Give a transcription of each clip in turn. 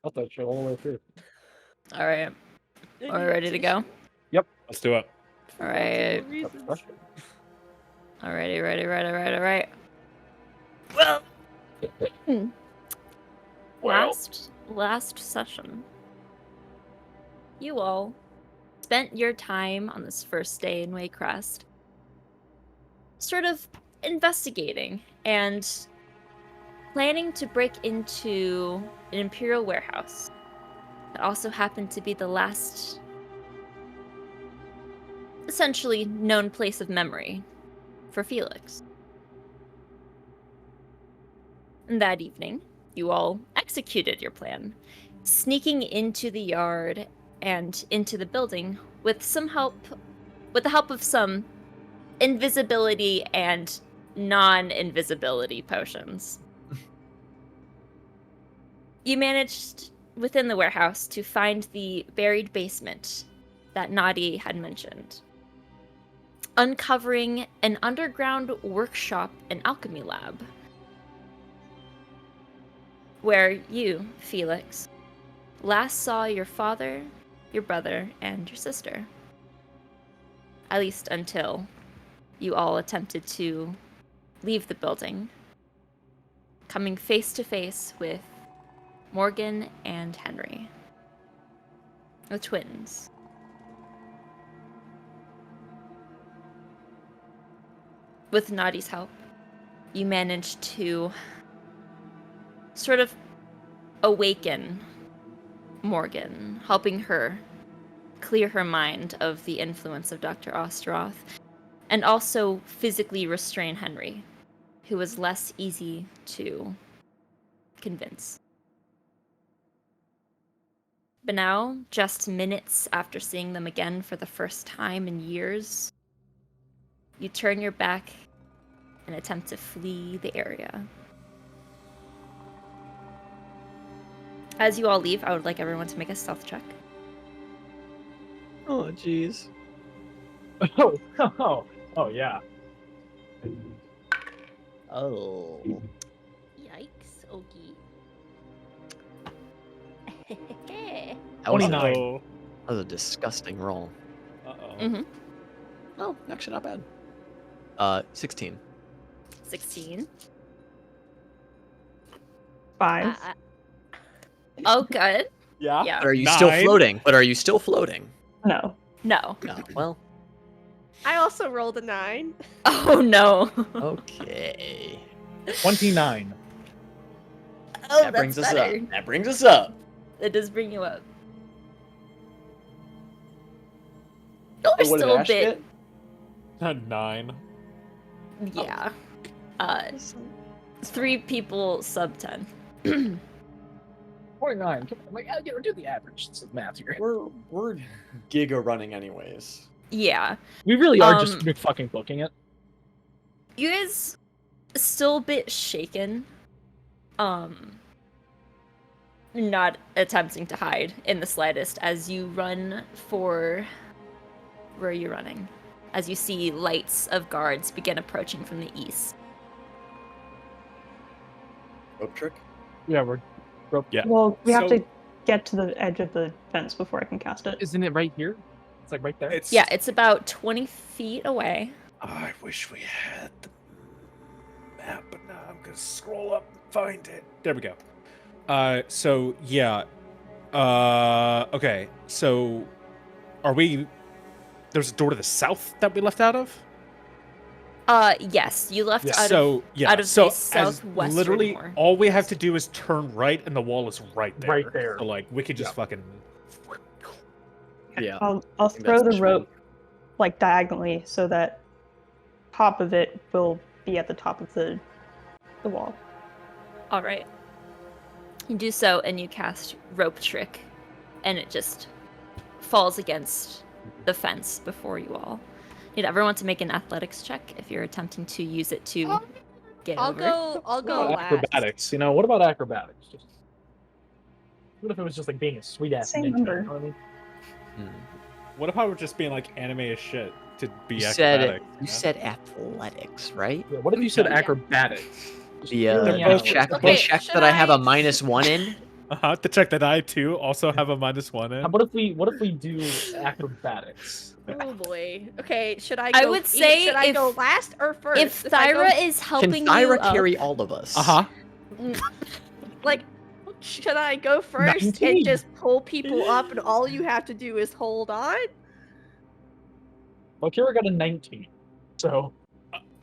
I'll touch you all the way through. All right. Are we ready to go? Yep. Let's do it. All right. Alrighty, right. Well, last session, you all spent your time on this first day in Waycrest sort of investigating and planning to break into an Imperial warehouse that also happened to be the last essentially known place of memory for Felix. And that evening, you all executed your plan, sneaking into the yard and into the building with the help of some invisibility and non-invisibility potions. You managed within the warehouse to find the buried basement that Nadi had mentioned, uncovering an underground workshop and alchemy lab where you, Felix, last saw your father, your brother, and your sister. At least until you all attempted to leave the building, coming face to face with Morgan and Henry, the twins. With Nadi's help, you managed to sort of awaken Morgan, helping her clear her mind of the influence of Dr. Osteroth, and also physically restrain Henry, who was less easy to convince. But now, just minutes after seeing them again for the first time in years, you turn your back and attempt to flee the area. As you all leave, I would like everyone to make a stealth check. Oh, jeez. Oh, yeah. Oh. Yikes, Ogie. That was, 29. Uh-oh. that was a disgusting roll. Uh-oh. Mm-hmm. Oh, actually not bad. 16. 16. 5. Oh, good. Yeah? Yeah. But are you still 9? floating? But are you still floating? No. No. No. Well, I also rolled a 9. Oh, no. okay. 29. Oh, That that's brings us better. up. That brings us up. It does bring you up. You're What did still a Ashe bit... get? 9. Yeah. 3 people sub 10. 29. Come on, like, do the average. This is math here. We're giga running anyways. Yeah. We really are just fucking booking it. You guys still a bit shaken. Not attempting to hide in the slightest as you run for... Where are you running? As you see lights of guards begin approaching from the east. Rope trick? Yeah, we're rope. Yeah. Well, we have So- to get to the edge of the fence before I can cast it. Isn't it right here? It's like right there. Yeah, it's about 20 feet away. I wish we had the map, but now I'm gonna scroll up and find it. There we go. So yeah. Okay. So, are we? There's a door to the south that we left out of. Yes, you left Yeah. out So of yeah. out of so the as southwestern literally door. all we have to do is turn right, and the wall is right there. Right there. So like we could just Yeah. fucking. Yeah. I'll think throw that's the the rope like diagonally so that top of it will be at the top of the wall. All right. You do so, and you cast rope trick, and it just falls against the fence before you all. Need everyone to make an athletics check if you're attempting to use it to get I'll over. go What last. about acrobatics? You know, what about acrobatics? Just what if it was just like being a sweet ass Same ninja? number. You know what I mean? What if I were just being like anime as shit to be You acrobatic? said athletics, right? Yeah, what if you said Yeah. acrobatics? Just The really They're the both- check, Okay, the check should that I have I- a -1 in. To check that I too also have a -1 in. What if we do acrobatics? Oh boy. Okay, should I? I Go would say should I if- go last or first? If I go- Thyra is Can helping Thyra you up, carry all of us? like, should I go first 19. and just pull people up, and all you have to do is hold on? Valkyra got a 19, so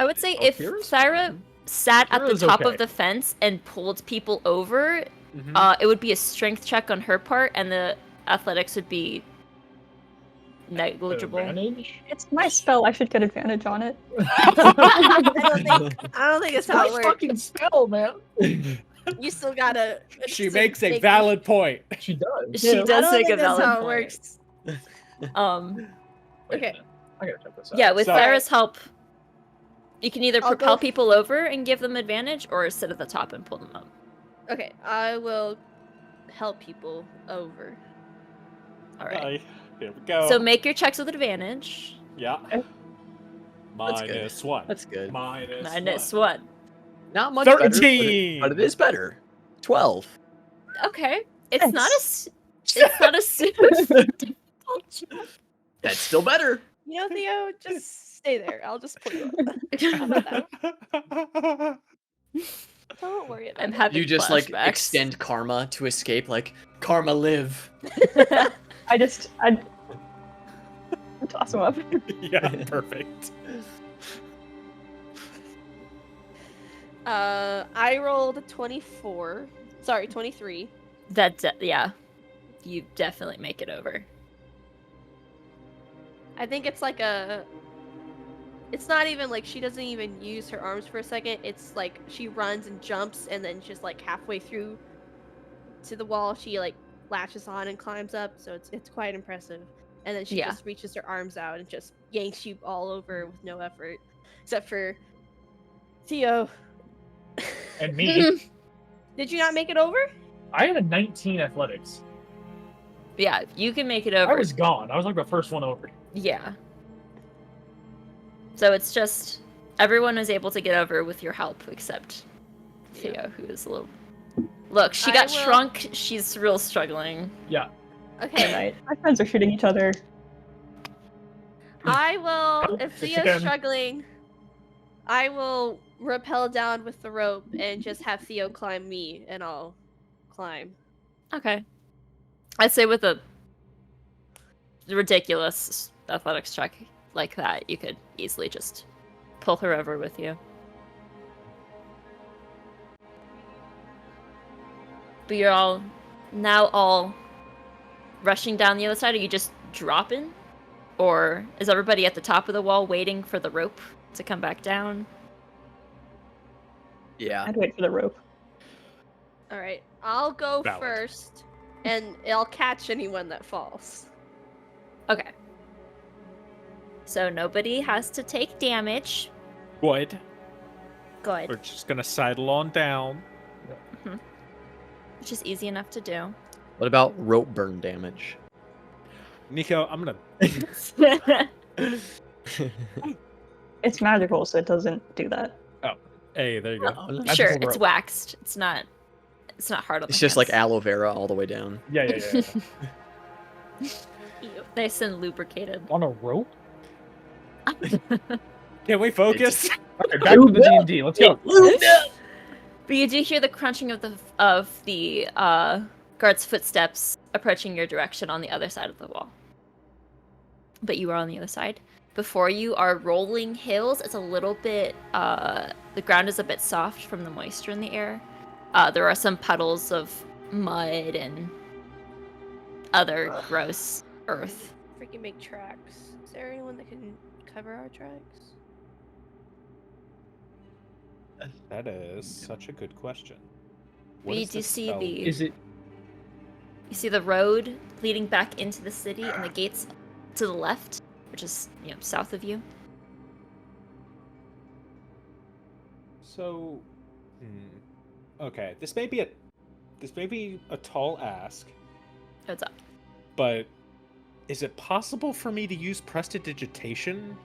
I would say Oh, if Kira's Thyra sat at the Kira's top okay. of the fence and pulled people over, Mhm. it would be a strength check on her part, and the athletics would be negligible. advantage. It's my spell. I should get advantage on it. I don't think that's how it My works. fucking spell, man. You still gotta. She makes a valid point. She does. She I does don't make think a that's valid how it point. works. Wait a Okay. minute. I gotta check this out. Yeah, with So- Thyra's help, you can either I'll propel go- people over and give them advantage, or sit at the top and pull them up. Okay, I will help people over. All right. Here we go. So make your checks with advantage. Yeah. Okay. That's good. -1. That's good. -1. Not much better, 13. but it is better. 12. Okay. It's Thanks. not a. It's not a super. That's still better. You know, Theo, just stay there. I'll just pull you up. How about that? Don't worry about I'm it. having You just like flashbacks. extend karma to escape, like karma live. I toss him up. Yeah, perfect. I rolled 24. Sorry, 23. Yeah. You definitely make it over. I think it's like a. It's not even like she doesn't even use her arms for a second. It's like she runs and jumps, and then just like halfway through to the wall, she like latches on and climbs up. So it's quite impressive. And then she Yeah. just reaches her arms out and just yanks you all over with no effort, except for Theo. And me. Did you not make it over? I had a 19 athletics. Yeah, you can make it I over. was gone. I was like the first one over. Yeah. So it's just everyone was able to get over with your help except Theo, who is a little. Look, she I got will- shrunk. She's real struggling. Yeah. Okay. Night. My friends are shooting each other. I will, if Yes, you Theo's can. struggling, I will rappel down with the rope and just have Theo climb me, and I'll climb. Okay. I'd say with a ridiculous athletics check like that, you could easily just pull her over with you. But you're all rushing down the other side. Are you just dropping? Or is everybody at the top of the wall waiting for the rope to come back down? Yeah. I'd wait for the rope. All right, I'll go Valid. first, and I'll catch anyone that falls. Okay. So nobody has to take damage. Good. Good. We're just gonna sidle on down. Which is easy enough to do. What about rope burn damage? Nico, I'm gonna. It's magical, so it doesn't do that. Hey, there you go. Oh, That's Sure, the it's rope. waxed. It's not hard on It's the just like hands. aloe vera all the way down. Yeah. Nice and lubricated. On a rope? Can we focus? Okay, back to the D&D. Let's go. But you do hear the crunching of the guard's footsteps approaching your direction on the other side of the wall. But you are on the other side. Before you are rolling hills. It's a little bit the ground is a bit soft from the moisture in the air. There are some puddles of mud and other gross earth. Freaking make tracks. Is there anyone that can cover our tracks? That is such a good question. But you is do this see spell? the Is it? You see the road leading back into the city and the gates to the left, which is, south of you. So, okay, this may be a tall ask, What's up? but is it possible for me to use prestidigitation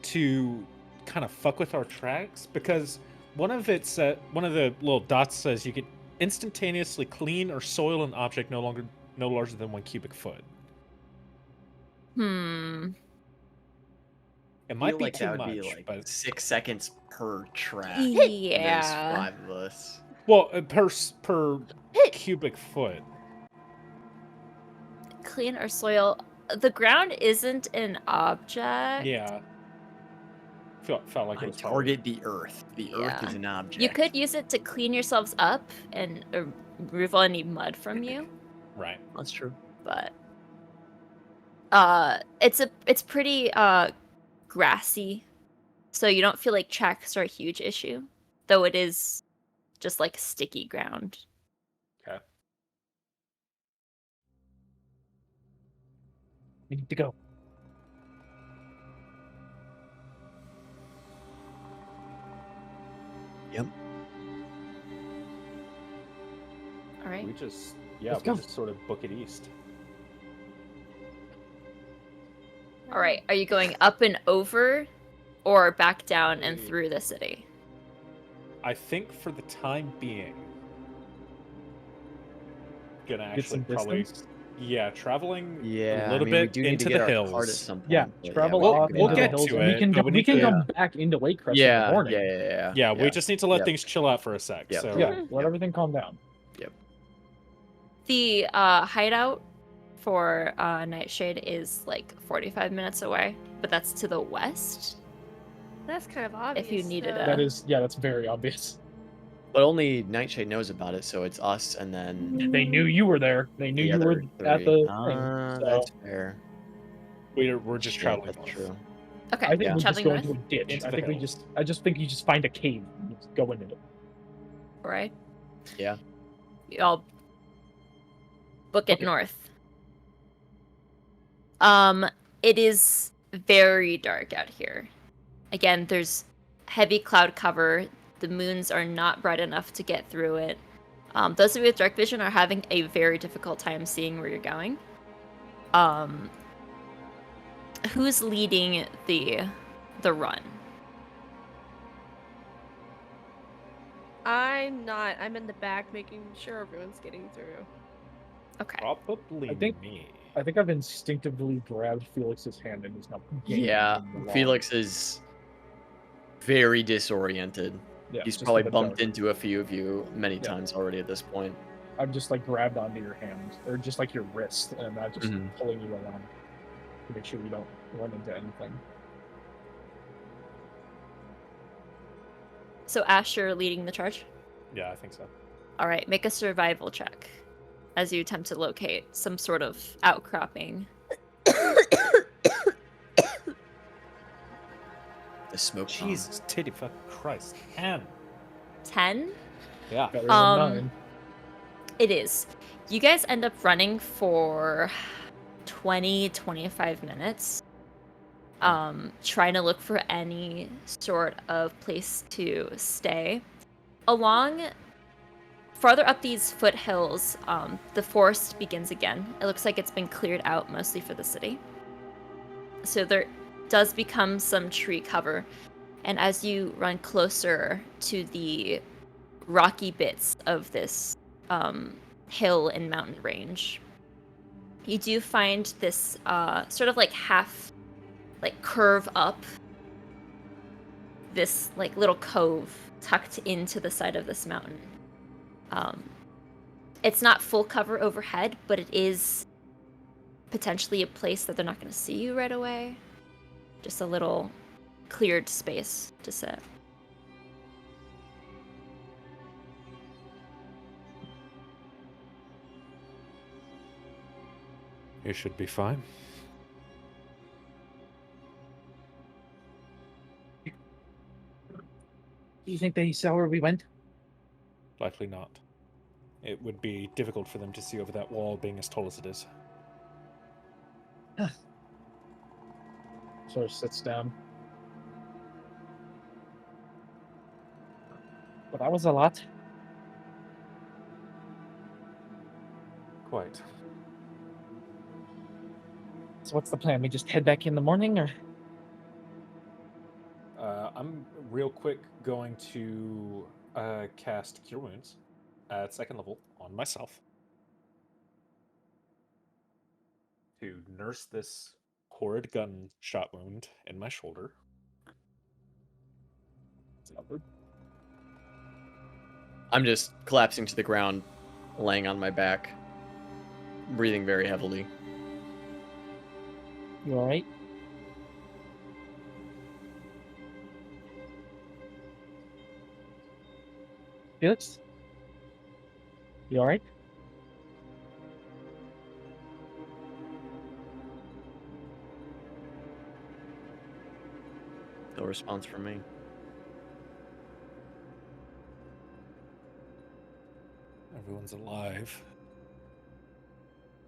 to kind of fuck with our tracks? Because one of the little dots says instantaneously clean or soil an object no larger than 1 cubic foot. It might be like too that would much, be like but 6 seconds per track. Yeah. There's 5 of us. well, per cubic foot. Clean or soil. The ground isn't an object. Yeah. Felt like it was probably... Target the earth. The earth is an object. You could use it to clean yourselves up and remove any mud from you. Right. That's true. But it's pretty grassy, so you don't feel like tracks are a huge issue, though it is just like sticky ground. Okay. We need to go. Yep. All right. We just sort of book it east. All right. Are you going up and over, or back down and through the city? I think for the time being, gonna Get some actually probably distance? traveling Yeah, a little we bit do need into to get the our hills. cart at some point. Yeah, but travel we'll- off we'll into get the hills, to and we it, can but we we need can to- come back into Lakecrest in the Yeah, morning. Yeah, we just need to let Yep. things chill out for a sec. Yep. So Yeah, let everything calm down. The hideout for Nightshade is like 45 minutes away, but that's to the west. That's kind of obvious. If you needed though. a- That is, yeah, that's very obvious. But only Nightshade knows about it, so it's us and then They knew you were there. They knew the you were other at three. the Ah, thing. that's So fair. we're just Shit, traveling That's north. true. Okay, I think Yeah. we just traveling go north. into a ditch. Into I the think hills. I just think you just find a cave and just go into it. All right. Yeah. Y'all book it Okay. north. It is very dark out here. Again, there's heavy cloud cover. The moons are not bright enough to get through it. Those of you with dark vision are having a very difficult time seeing where you're going. Who's leading the run? I'm not. I'm in the back making sure everyone's getting through. Okay. Probably I think- me. I think I've instinctively grabbed Felix's hand and he's now gaining Yeah, him along. Felix is very disoriented. Yeah, He's just probably in the bumped dark. into a few of you many Yeah. times already at this point. I've just like grabbed onto your hand or just like your wrist, and I'm just Mhm. pulling you along to make sure we don't run into anything. So Ashe, you're leading the charge? Yeah, I think so. All right, make a survival check as you attempt to locate some sort of outcropping. The smoke bomb. Jesus, titty fuck Christ. 10. 10? Yeah. Better than Um, 9. It is. You guys end up running for 25 minutes. Trying to look for any sort of place to stay. Farther up these foothills, the forest begins again. It looks like it's been cleared out mostly for the city. So there does become some tree cover. And as you run closer to the rocky bits of this hill and mountain range, you do find this sort of like half like curve up, this like little cove tucked into the side of this mountain. It's not full cover overhead, but it is potentially a place that they're not going to see you right away. Just a little cleared space to sit. You should be fine. Do you think they saw where we went? Likely not. It would be difficult for them to see over that wall being as tall as it is. Sort of sits down. But that was a lot. Quite. So what's the plan? We just head back in the morning, or? I'm real quick going to cast Cure Wounds at second level on myself to nurse this horrid gunshot wound in my shoulder. I'm just collapsing to the ground, laying on my back, breathing very heavily. You alright? Felix? You alright? No response from me. Everyone's alive.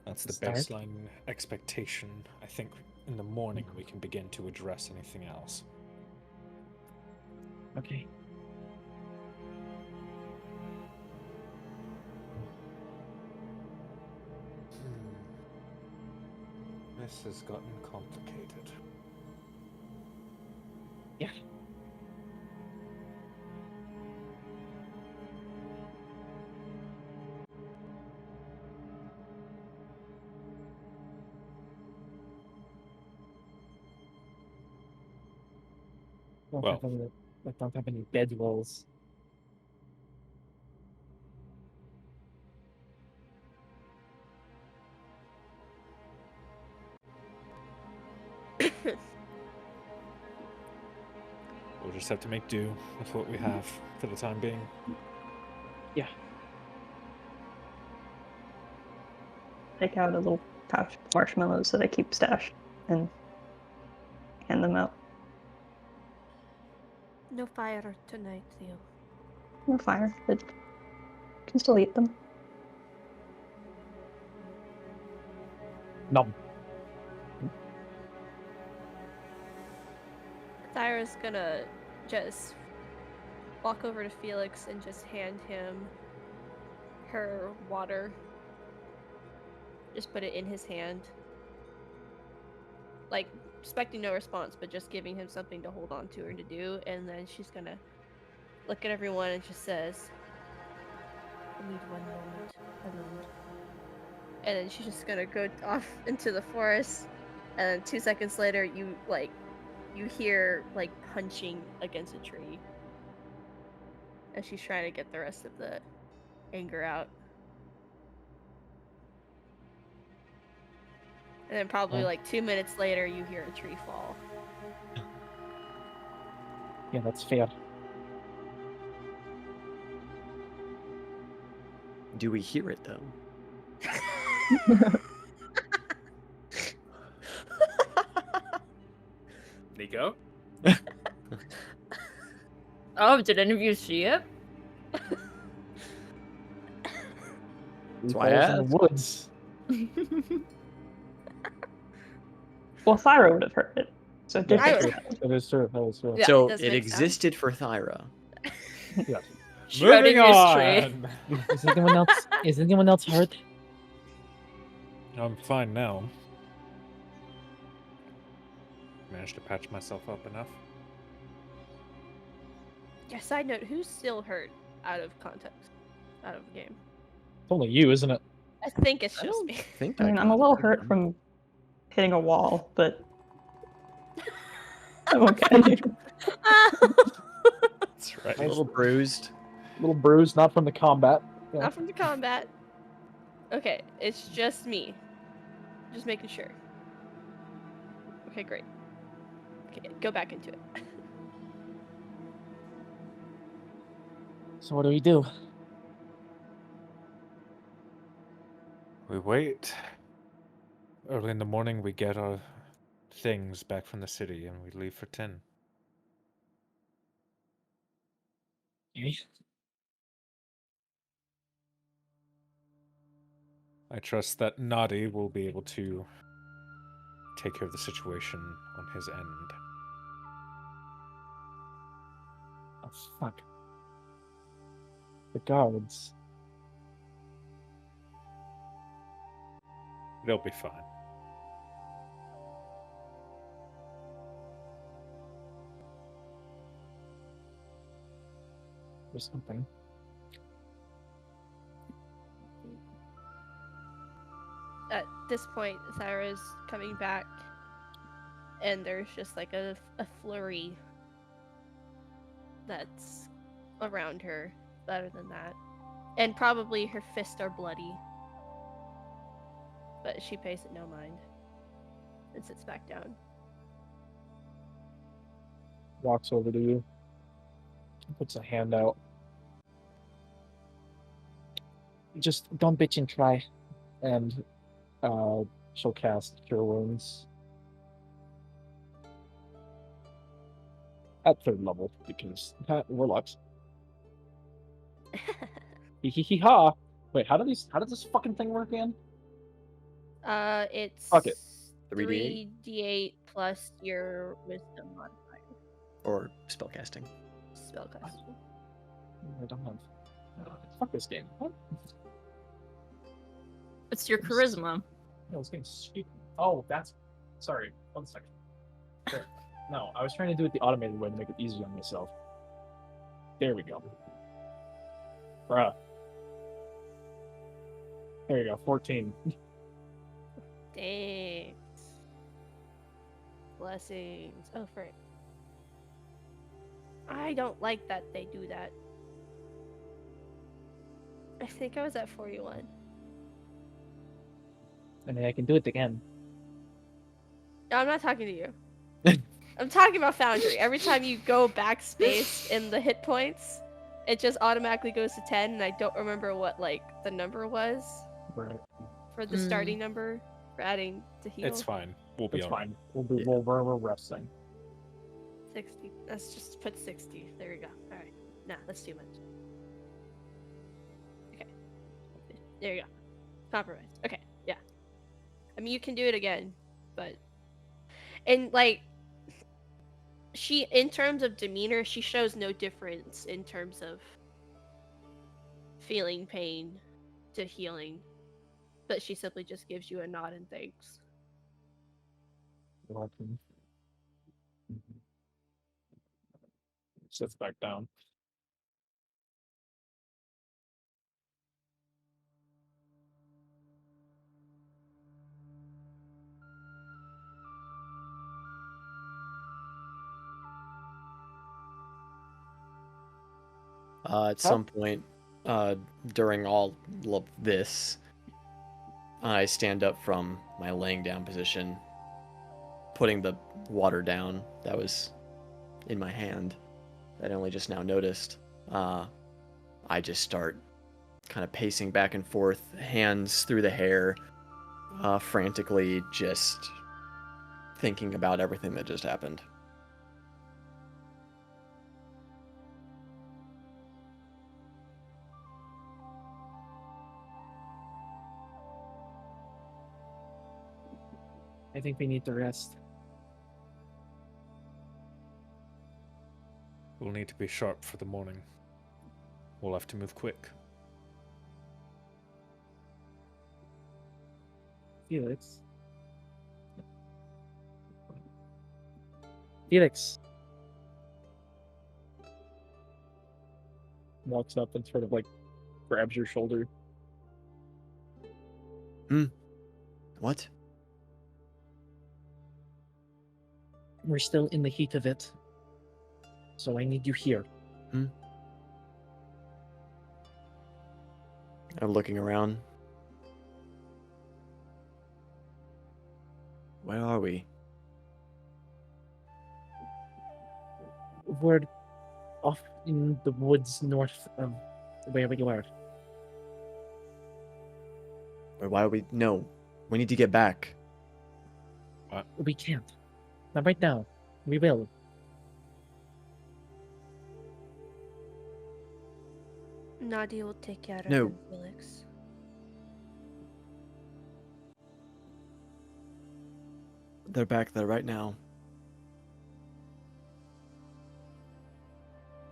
That's the Start. baseline expectation. I think in the morning we can begin to address anything else. Okay. This has gotten complicated. Yeah. Well. I don't have any bed rolls. We'll just have to make do with what we have for the time being. Yeah. Take out a little pouch of marshmallows that I keep stashed and hand them out. No fire tonight, Theo. No fire, but can still eat them. Nom. Thyra's gonna just walk over to Felix and just hand him her water. Just put it in his hand. Like, expecting no response, but just giving him something to hold on to or to do. And then she's gonna look at everyone and just says, I need 1 moment alone. And then she's just gonna go off into the forest. And then 2 seconds later, you hear, like, punching against a tree. And she's trying to get the rest of the anger out. And then probably, like, 2 minutes later, you hear a tree fall. Yeah, that's fair. Do we hear it, though? Nico? Oh, did any of you see it? That's why I In the woods. Well, Thyra would have heard it, so it did I make would- sense. That is true. That is true. Yeah, So does it make sense. existed for Thyra. Yeah. Moving Schrodinger's tree. on! Is anyone else hurt? I'm fine now. Managed to patch myself up enough. Yeah, side note, who's still hurt out of context? Out of the game? It's only you, isn't it? I think it's I just don't me. think I mean, I'm a little hurt from hitting a wall, but I'm okay. That's right. A little bruised. A little bruised, not from the combat. Yeah. Not from the combat. Okay, it's just me. Just making sure. Okay, great. Okay, go back into it. So what do we do? We wait. Early in the morning, we get our things back from the city and we leave for 10. Okay. I trust that Nadi will be able to take care of the situation on his end. Oh, fuck. The guards. They'll be fine. Or something. at this point, Thyra's coming back, and there's just like a flurry that's around her. Better than that, and probably her fists are bloody, but she pays it no mind and sits back down. Walks over to you. Puts a hand out. Just don't bitch and try. And she'll cast Cure Wounds. At 3rd level, because warlocks. Hee-hee-hee-ha! Wait, how does this fucking thing work again? It's Fuck it. 3d8? 3d8 plus your wisdom modifier. Or spellcasting. Spellcasting. I don't have... fuck this game. What? It's your charisma. No, this game's stupid. Oh, that's... Sorry, 1 second. There. No, I was trying to do it the automated way to make it easier on myself. There we go. Bruh. There you go, 14. Thanks. Blessings. Oh, frick. I don't like that they do that. I think I was at 41. I mean, I can do it again. No, I'm not talking to you. I'm talking about Foundry. Every time you go backspace in the hit points, it just automatically goes to 10, and I don't remember what, like, the number was Right. for the starting number for adding to heal. It's fine. We'll be It's all right. fine. We're resting. 60. Let's just put 60. There we go. Alright. Nah, that's too much. Okay. There you go. Compromise. Okay, yeah. I mean, you can do it again, but... And, like... She, in terms of demeanor, she shows no difference in terms of feeling pain to healing. But she simply just gives you a nod and thanks. You're welcome. Sits back down. At some point during all of this, I stand up from my laying down position, putting the water down that was in my hand that I only just now noticed. I just start kind of pacing back and forth, hands through the hair, frantically just thinking about everything that just happened. I think we need to rest. We'll need to be sharp for the morning. We'll have to move quick. Felix. Felix. Walks up and sort of like grabs your shoulder. What? We're still in the heat of it. So I need you here. I'm looking around. Where are we? We're off in the woods north of where we were. Or why are we? No, we need to get back. We can't. Not right now. We will. Nadia will take care of No. him, Felix. They're back there right now.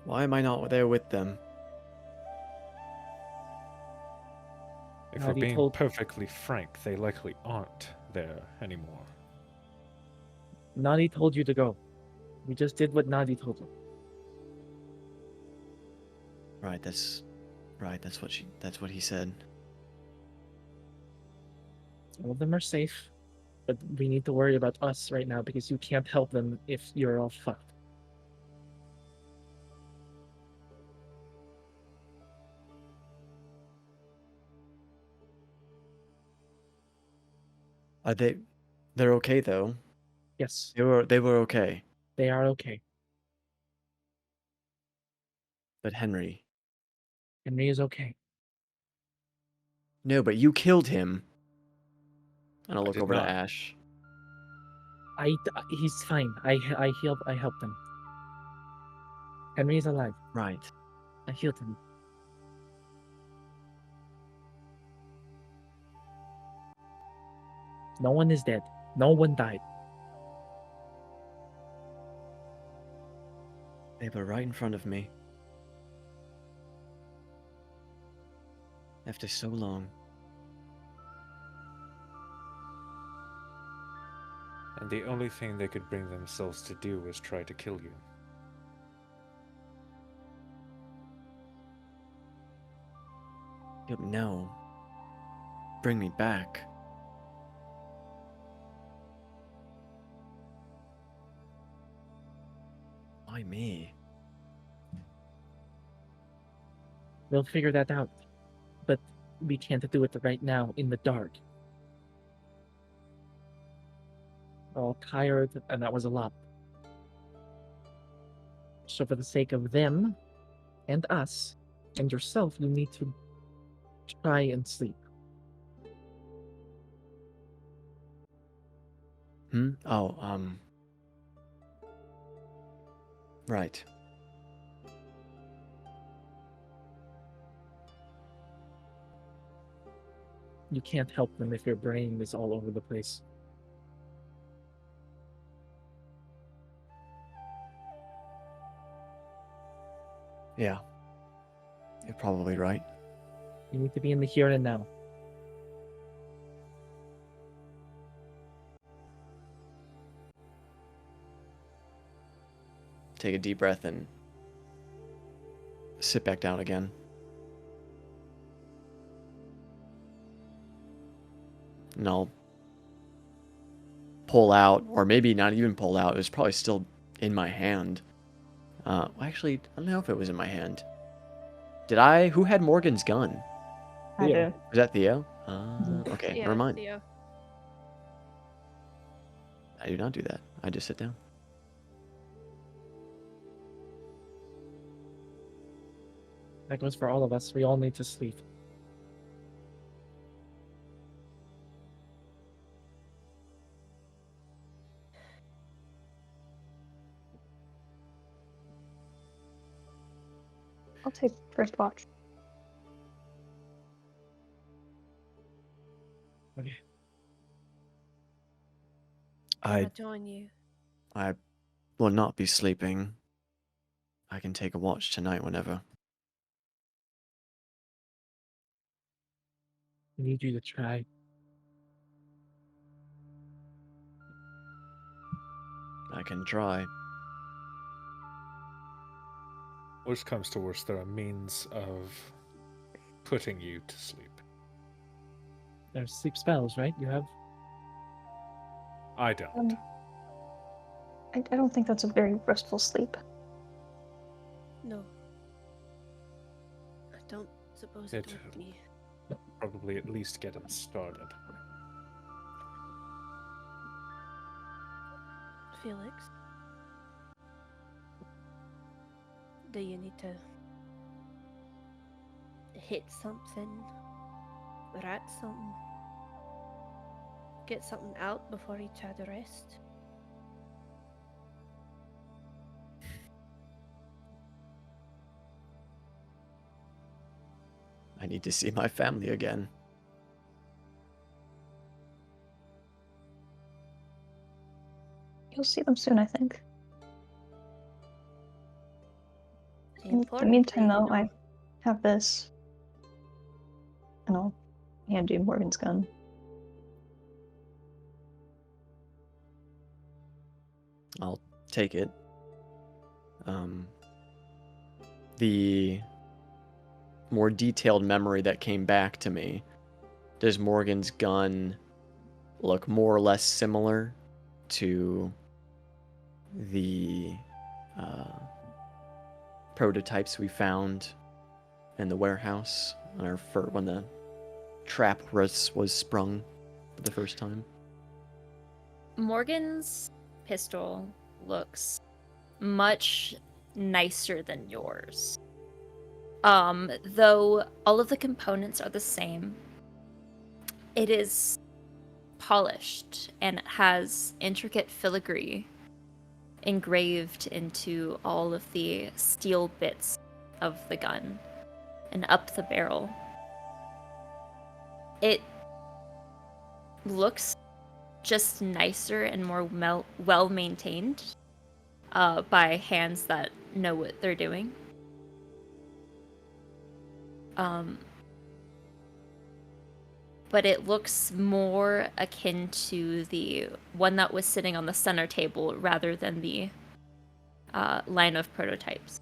Why am I not there with them? If How we're do you being hold- perfectly frank, they likely aren't there anymore. Nadi told you to go. We just did what Nadi told you. Right, that's what he said. All of them are safe, but we need to worry about us right now because you can't help them if you're all fucked. Are they? They're okay though. Yes, They were okay. they are okay. But Henry. Henry is okay. No, but you killed him. And I'll I look did over to not. Ashe. He's fine. I helped him. Henry is alive. Right. I healed him. No one is dead. No one died. They were right in front of me. After so long. And the only thing they could bring themselves to do was try to kill you. No. Bring me back. Why me? We'll figure that out. But we can't do it right now in the dark. We're all tired, and that was a lot. So for the sake of them, and us, and yourself, you need to try and sleep. Oh, right. You can't help them if your brain is all over the place. Yeah. You're probably right. You need to be in the here and now. Take a deep breath and sit back down again. And I'll pull out, or maybe not even pull out. It was probably still in my hand. Actually, I don't know if it was in my hand. Did I? Who had Morgan's gun? I Theo. do. Was that Theo? Mhm. Okay, Yeah, never mind. Theo. I do not do that. I just sit down. That goes for all of us. We all need to sleep. I'll take first watch. Okay. I I'll join you. will not be sleeping. I can take a watch tonight whenever. I need you to try. I can try. Worst comes to worst, there are means of putting you to sleep. There's sleep spells, right? You have. I don't. I don't think that's a very restful sleep. No. I don't suppose it It- would be. Probably at least get them started. Felix? Do you need to hit something? Rat something? Get something out before you try to rest? I need to see my family again. You'll see them soon, I think. The In the important meantime, thing, though, though- I have this, and I'll hand you Morgan's gun. I'll take it. The more detailed memory that came back to me, does Morgan's gun look more or less similar to the prototypes we found in the warehouse on our when the trap was sprung for the first time. Morgan's pistol looks much nicer than yours. Though all of the components are the same, it is polished and it has intricate filigree engraved into all of the steel bits of the gun and up the barrel. It looks just nicer and more well maintained by hands that know what they're doing. But it looks more akin to the one that was sitting on the center table rather than the line of prototypes.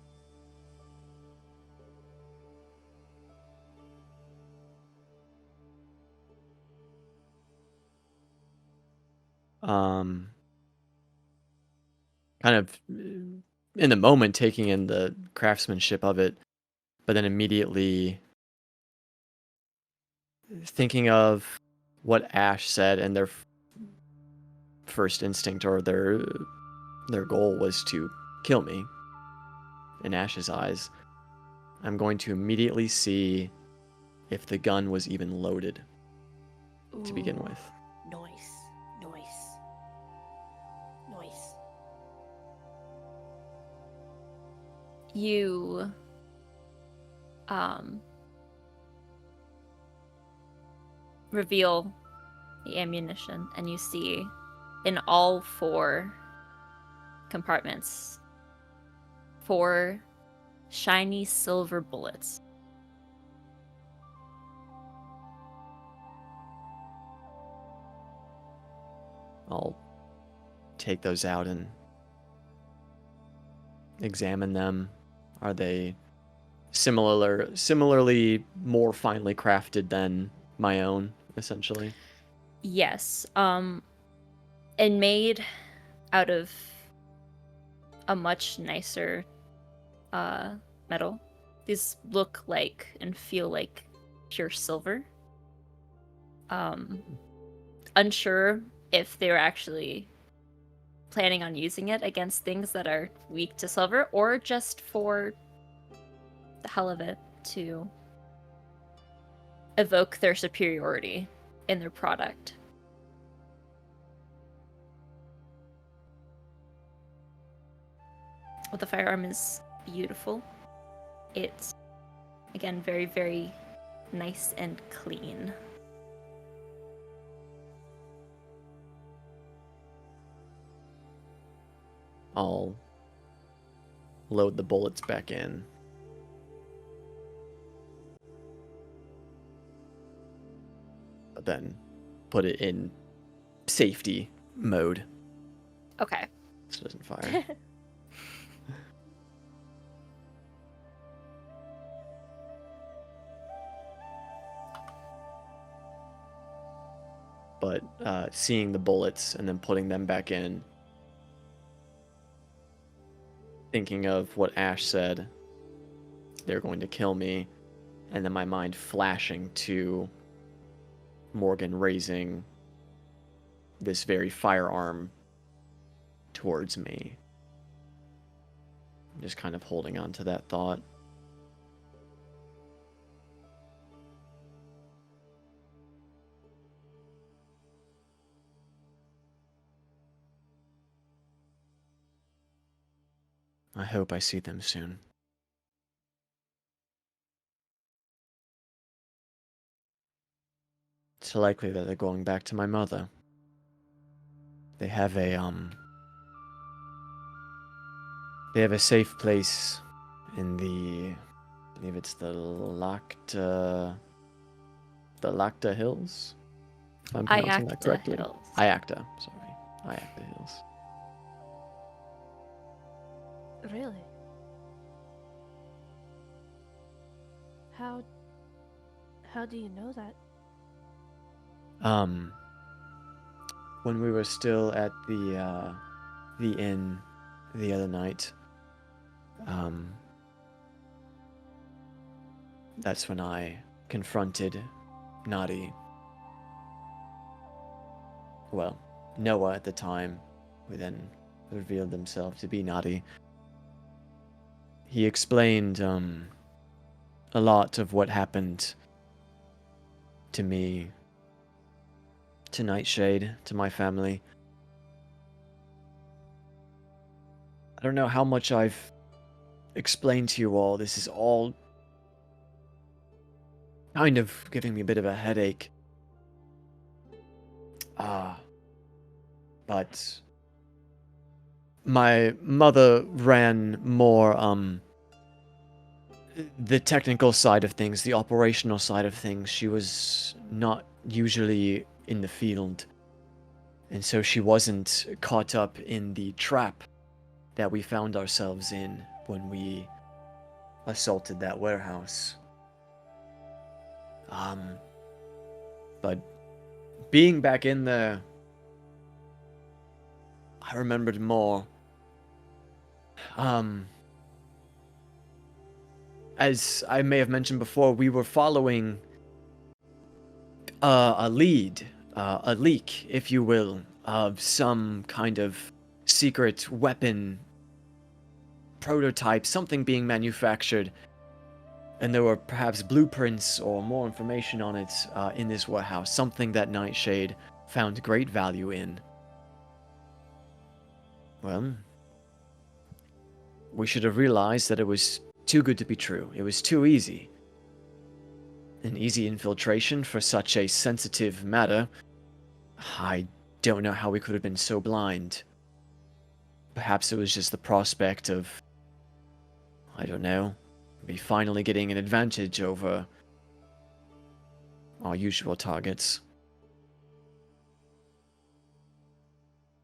Kind of in the moment taking in the craftsmanship of it, but then immediately thinking of what Ashe said, and their first instinct or their goal was to kill me. In Ashe's eyes, I'm going to immediately see if the gun was even loaded to begin with. Nice. You reveal the ammunition, and you see in all 4 compartments 4 shiny silver bullets. I'll take those out and examine them. Are they similarly more finely crafted than my own, essentially? Yes. And made out of a much nicer metal. These look like and feel like pure silver. Unsure if they were actually planning on using it against things that are weak to silver, or just for the hell of it to evoke their superiority in their product. Well, the firearm is beautiful. It's, again, very, very nice and clean. I'll load the bullets back in. But then put it in safety mode Okay. so it doesn't fire. But seeing the bullets and then putting them back in, thinking of what Ashe said, they're going to kill me, and then my mind flashing to Morgan raising this very firearm towards me. I'm just kind of holding on to that thought. I hope I see them soon. It's likely that they're going back to my mother. They have a safe place in I believe it's the Lacta Hills, if I'm pronouncing that Iacta correctly. Hills. Iacta Hills. Really? How do you know that? when we were still at the inn the other night, that's when I confronted Nadi. Well, Noah at the time, who then revealed himself to be Nadi. He explained a lot of what happened to me, to Nightshade, to my family. I don't know how much I've explained to you all. This is all kind of giving me a bit of a headache. But my mother ran more the technical side of things, the operational side of things. She was not usually in the field, and so she wasn't caught up in the trap that we found ourselves in when we assaulted that warehouse. But being back in there, I remembered more. As I may have mentioned before, we were following a lead, a leak, if you will, of some kind of secret weapon prototype, something being manufactured, and there were perhaps blueprints or more information on it in this warehouse, something that Nightshade found great value in. Well, we should have realized that it was too good to be true. It was too easy. An easy infiltration for such a sensitive matter. I don't know how we could have been so blind. Perhaps it was just the prospect of, I don't know, maybe finally getting an advantage over our usual targets.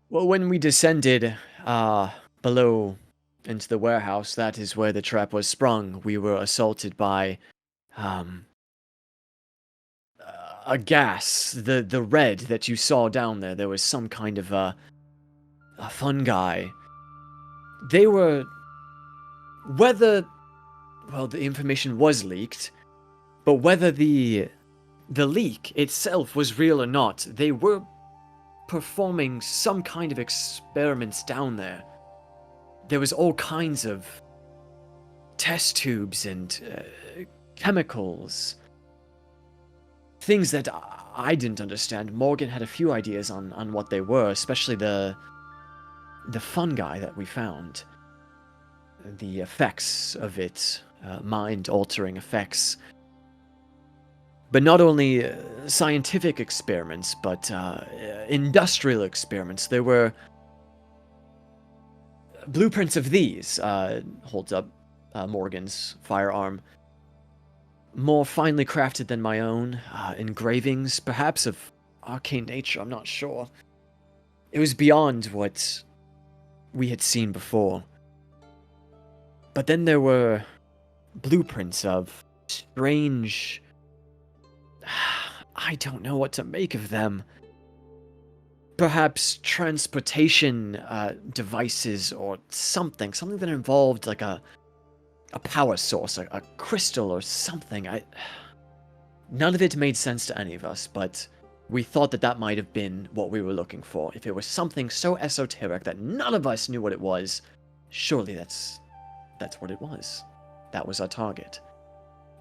Well, when we descended below into the warehouse, that is where the trap was sprung. We were assaulted by a gas, the red that you saw down there. There was some kind of a fungi. They were, whether, well, the information was leaked, but whether the leak itself was real or not, they were performing some kind of experiments down there. There was all kinds of test tubes and chemicals. Things that I didn't understand. Morgan had a few ideas on what they were, especially the fungi that we found. The effects of it, mind-altering effects. But not only scientific experiments, but industrial experiments. There were blueprints of these, holds up Morgan's firearm, more finely crafted than my own, engravings, perhaps of arcane nature, I'm not sure. It was beyond what we had seen before. But then there were blueprints of strange... I don't know what to make of them. Perhaps transportation devices or something that involved like a power source, a crystal or something. None of it made sense to any of us, but we thought that might have been what we were looking for. If it was something so esoteric that none of us knew what it was, surely that's what it was. That was our target.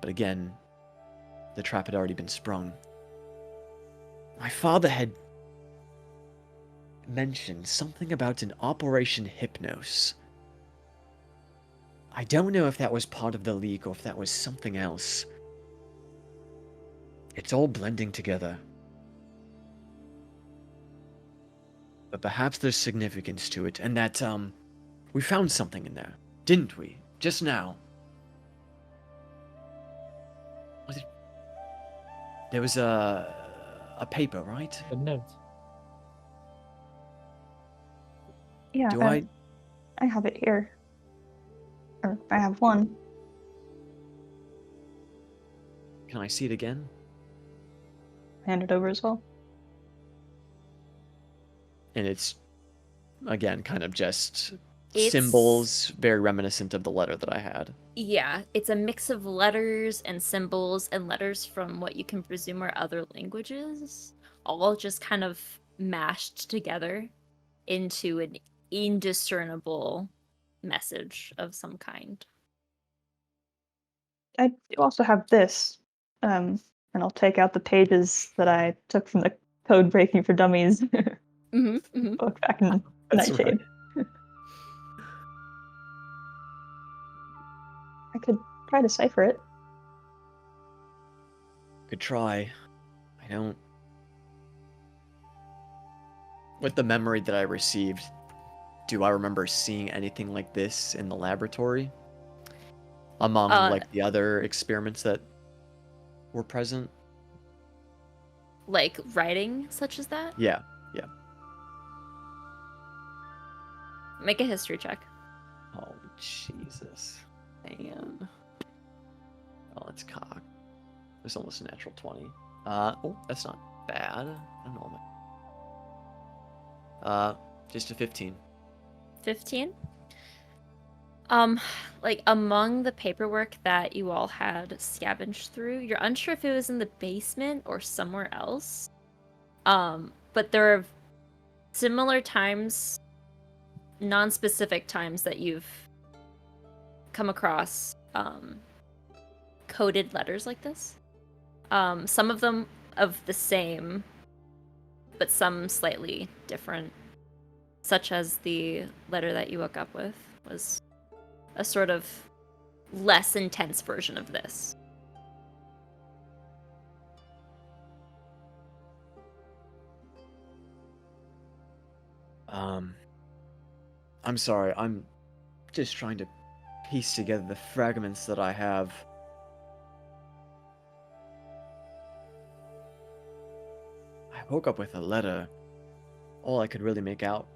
But again, the trap had already been sprung. My father had mentioned something about an Operation Hypnos. I don't know if that was part of the leak or if that was something else. It's all blending together. But perhaps there's significance to it, and that, we found something in there, didn't we? Just now. There was a paper, right? A note. Yeah, Do I have it here. Or I have one. Can I see it again? Hand it over as well. And it's, again, kind of just It's- symbols, very reminiscent of the letter that I had. Yeah, it's a mix of letters and symbols and letters from what you can presume are other languages, all just kind of mashed together into an indiscernible message of some kind. I do also have this, and I'll take out the pages that I took from the Code Breaking for Dummies book back in That's Nightshade. I could try to cipher it. Could try. I don't. With the memory that I received, do I remember seeing anything like this in the laboratory? Among like the other experiments that were present? Like writing such as that? Yeah. Make a history check. Oh, Jesus. Man. Oh, it's cock. There's almost a natural 20. Oh, that's not bad. I don't know. Just a 15. 15? Like among the paperwork that you all had scavenged through, you're unsure if it was in the basement or somewhere else. But there are similar times, non-specific times that you've come across coded letters like this. Some of them of the same, but some slightly different, such as the letter that you woke up with was a sort of less intense version of this. I'm sorry, I'm just trying to piece together the fragments that I have. I woke up with a letter. All I could really make out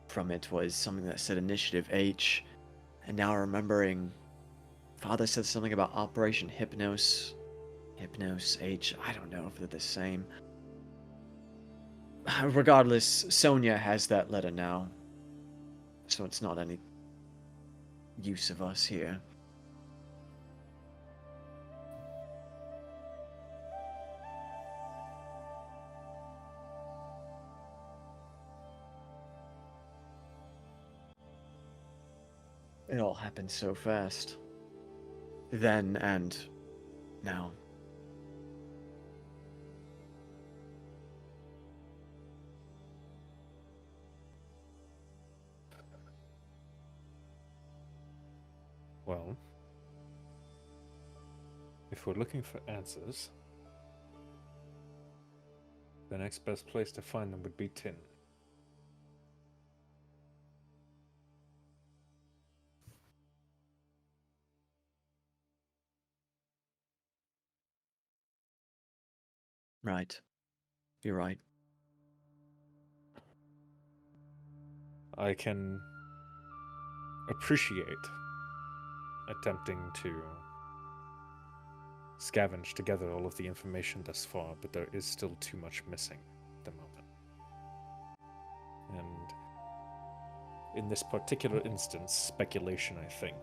from it was something that said Initiative H, and now remembering Father said something about Operation Hypnos H. I don't know if they're the same. Regardless, Sonia has that letter now, so it's not any use of us here. It all happened so fast. Then and now. Well, if we're looking for answers, the next best place to find them would be Tin. Right. You're right. I can appreciate attempting to scavenge together all of the information thus far, but there is still too much missing at the moment. And in this particular instance, speculation, I think,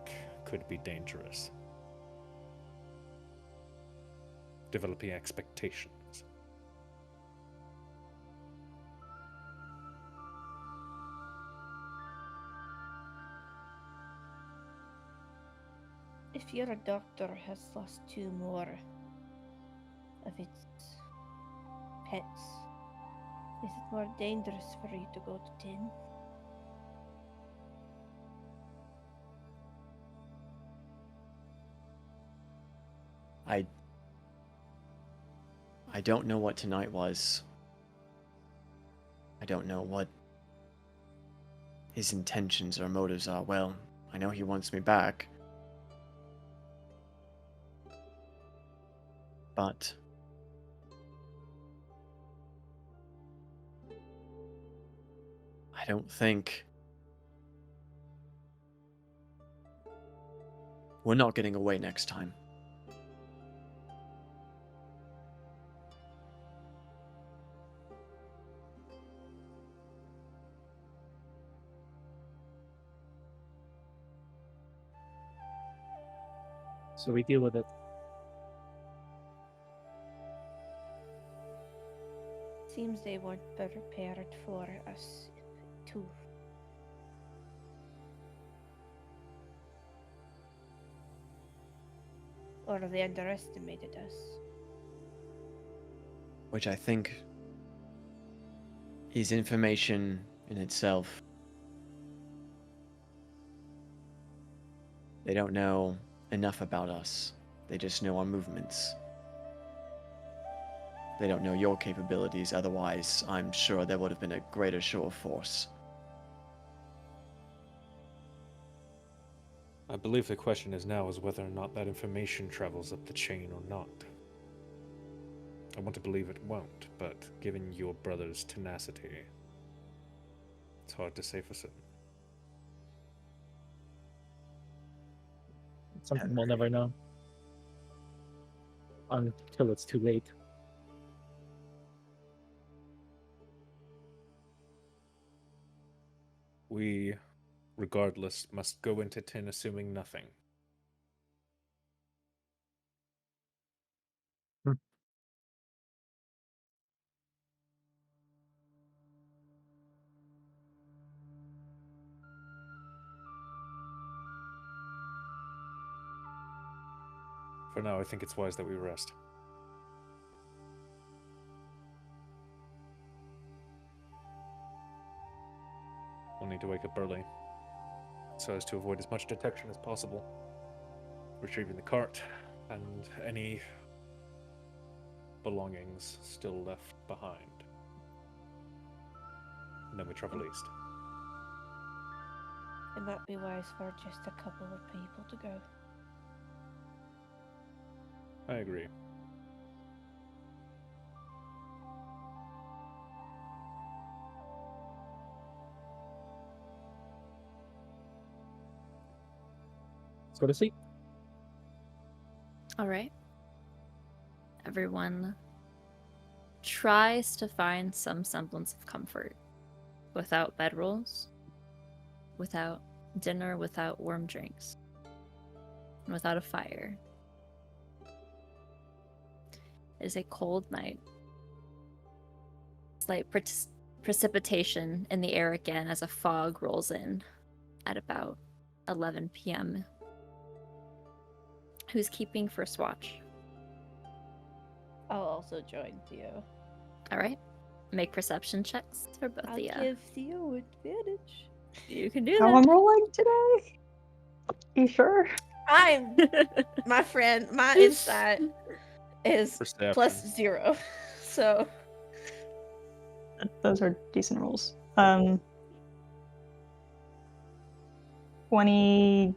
could be dangerous. Developing expectations. If your doctor has lost 2 more of its pets, is it more dangerous for you to go to Tin? I don't know what tonight was. I don't know what his intentions or motives are. Well, I know he wants me back. But I don't think we're not getting away next time. So we deal with it. Seems they weren't prepared for us, too. Or they underestimated us. Which I think is information in itself. They don't know enough about us. They just know our movements. They don't know your capabilities, otherwise I'm sure there would have been a greater show of force. I believe the question is now is whether or not that information travels up the chain or not. I want to believe it won't, but given your brother's tenacity, it's hard to say for certain. It's something we'll never know. Until it's too late. We, regardless, must go into 10 assuming nothing. For now, I think it's wise that we rest. We'll need to wake up early, so as to avoid as much detection as possible. Retrieving the cart, and any belongings still left behind. And then we travel east. It might be wise for just a couple of people to go. I agree. Let's go to sleep. All right. Everyone tries to find some semblance of comfort without bedrolls, without dinner, without warm drinks, and without a fire. It is a cold night. Slight precipitation in the air again as a fog rolls in at about 11 p.m. Who's keeping first watch? I'll also join Theo. All right. Make perception checks for both of you. I'll give Theo advantage. You can do How that. I'm rolling today? You sure? I'm my friend. My insight is Perception. +0. So Those are decent rolls. 23?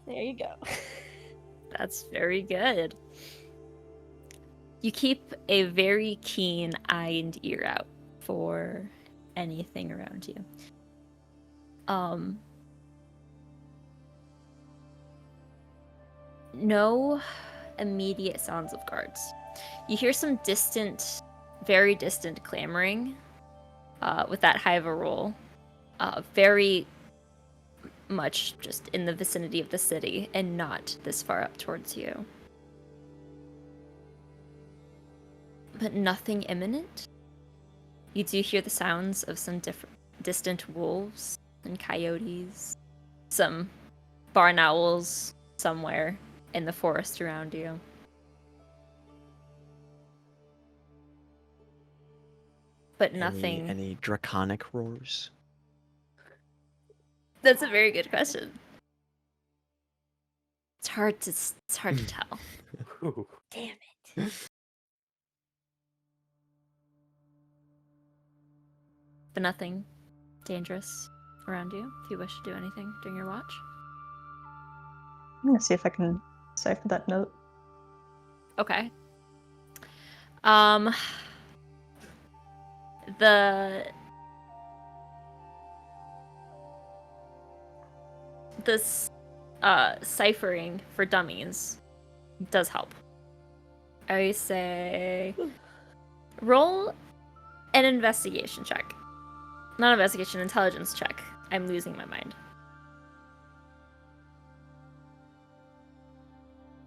there you go. That's very good. You keep a very keen eye and ear out for anything around you. No immediate sounds of guards. You hear some distant, very distant clamoring with that high of a roll. Very much just in the vicinity of the city and not this far up towards you. But nothing imminent. You do hear the sounds of some distant wolves and coyotes, some barn owls somewhere in the forest around you. But nothing. Any draconic roars? That's a very good question. It's hard to tell. Ooh. Damn it. But nothing dangerous around you if you wish to do anything during your watch. I'm gonna see if I can decipher that note. Okay. This ciphering for dummies does help. I say roll an investigation check. Not investigation, intelligence check. I'm losing my mind.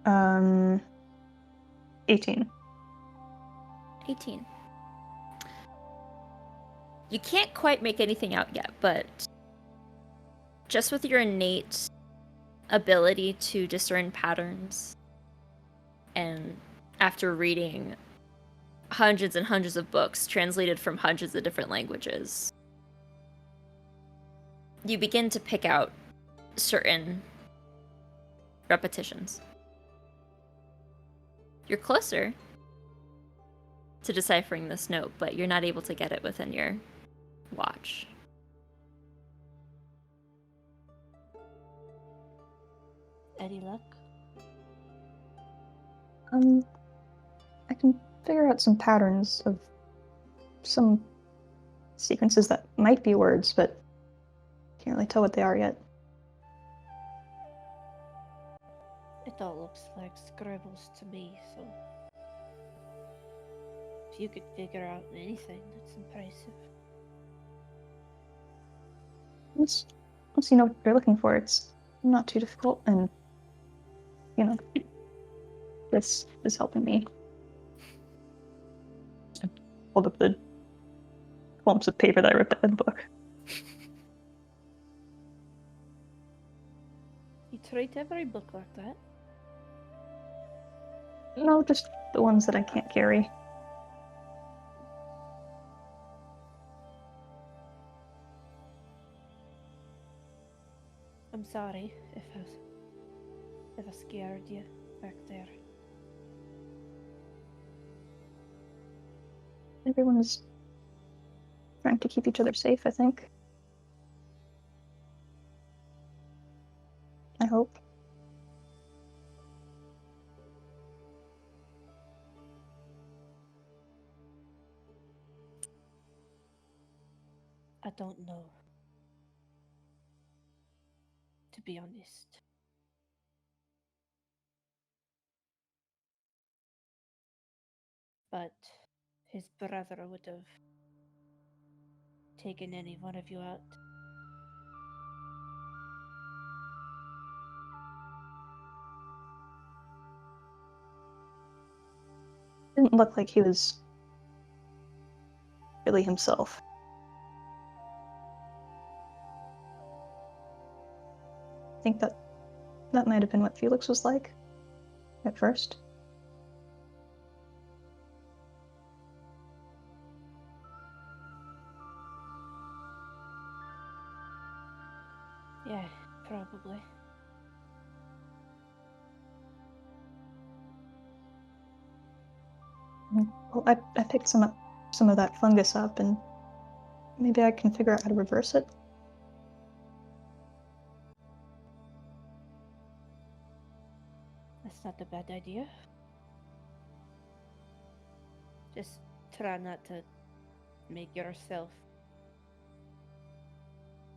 18. 18. You can't quite make anything out yet, but just with your innate ability to discern patterns, and after reading hundreds and hundreds of books translated from hundreds of different languages, you begin to pick out certain repetitions. You're closer to deciphering this note, but you're not able to get it within your watch. Any luck? I can figure out some patterns of some sequences that might be words, but can't really tell what they are yet. It all looks like scribbles to me, so if you could figure out anything, that's impressive. Once you know what you're looking for, it's not too difficult, and this is helping me. I hold up the clumps of paper that I ripped out of the book. You treat every book like that? No, just the ones that I can't carry. I'm sorry if I scared you back there. Everyone is trying to keep each other safe, I think. I hope. I don't know, to be honest. But his brother would have taken any one of you out. Didn't look like he was really himself. I think that might have been what Felix was like at first. Yeah, probably. Well, I picked some of that fungus up, and maybe I can figure out how to reverse it. That's not a bad idea. Just try not to make yourself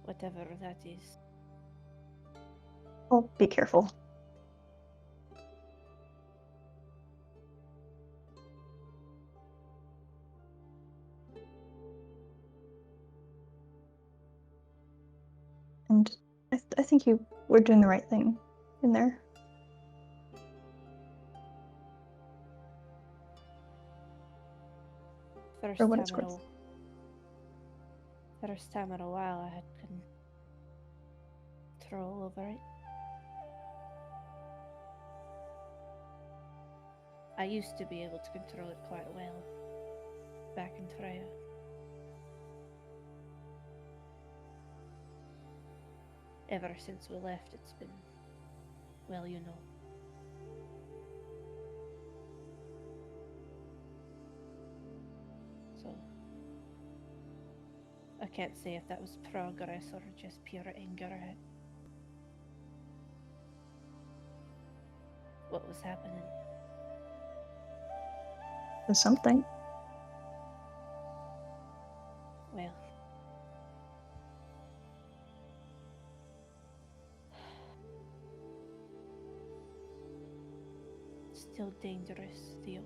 whatever that is. Well, be careful. And I think you were doing the right thing in there. First For what time it's worth. First time in a while I had control over it. I used to be able to control it quite well back in Thyra. Ever since we left, it's been, well, you know. So, I can't say if that was progress or just pure anger at what was happening. There's something. Well, still dangerous, Theo.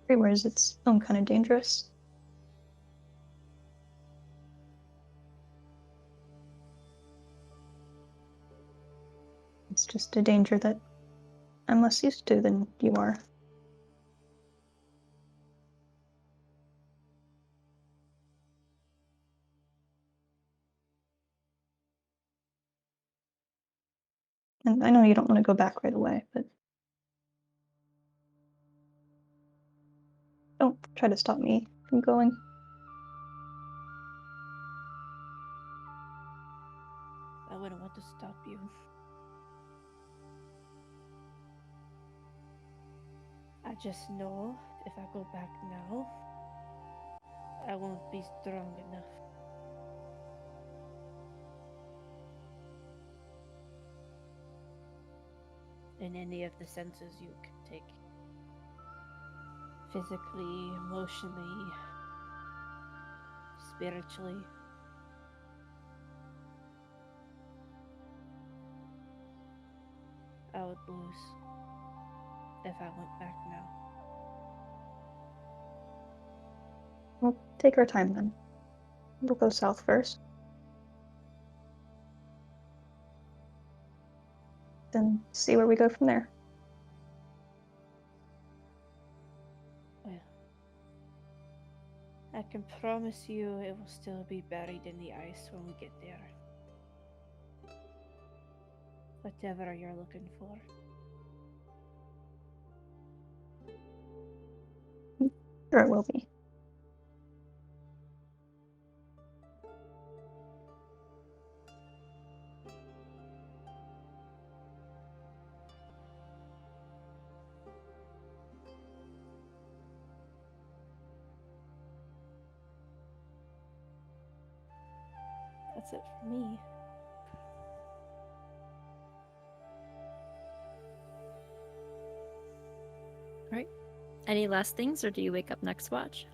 Everywhere is its own kind of dangerous. faced a danger that I'm less used to than you are. And I know you don't want to go back right away, but don't try to stop me from going. I wouldn't want to stop you. I just know if I go back now, I won't be strong enough. In any of the senses you can take. Physically, emotionally, spiritually. I would lose if I went back now. We'll take our time then. We'll go south first. Then see where we go from there. Well, I can promise you it will still be buried in the ice when we get there. Whatever you're looking for. Sure it will be. That's it for me. Right. Any last things, or do you wake up next watch?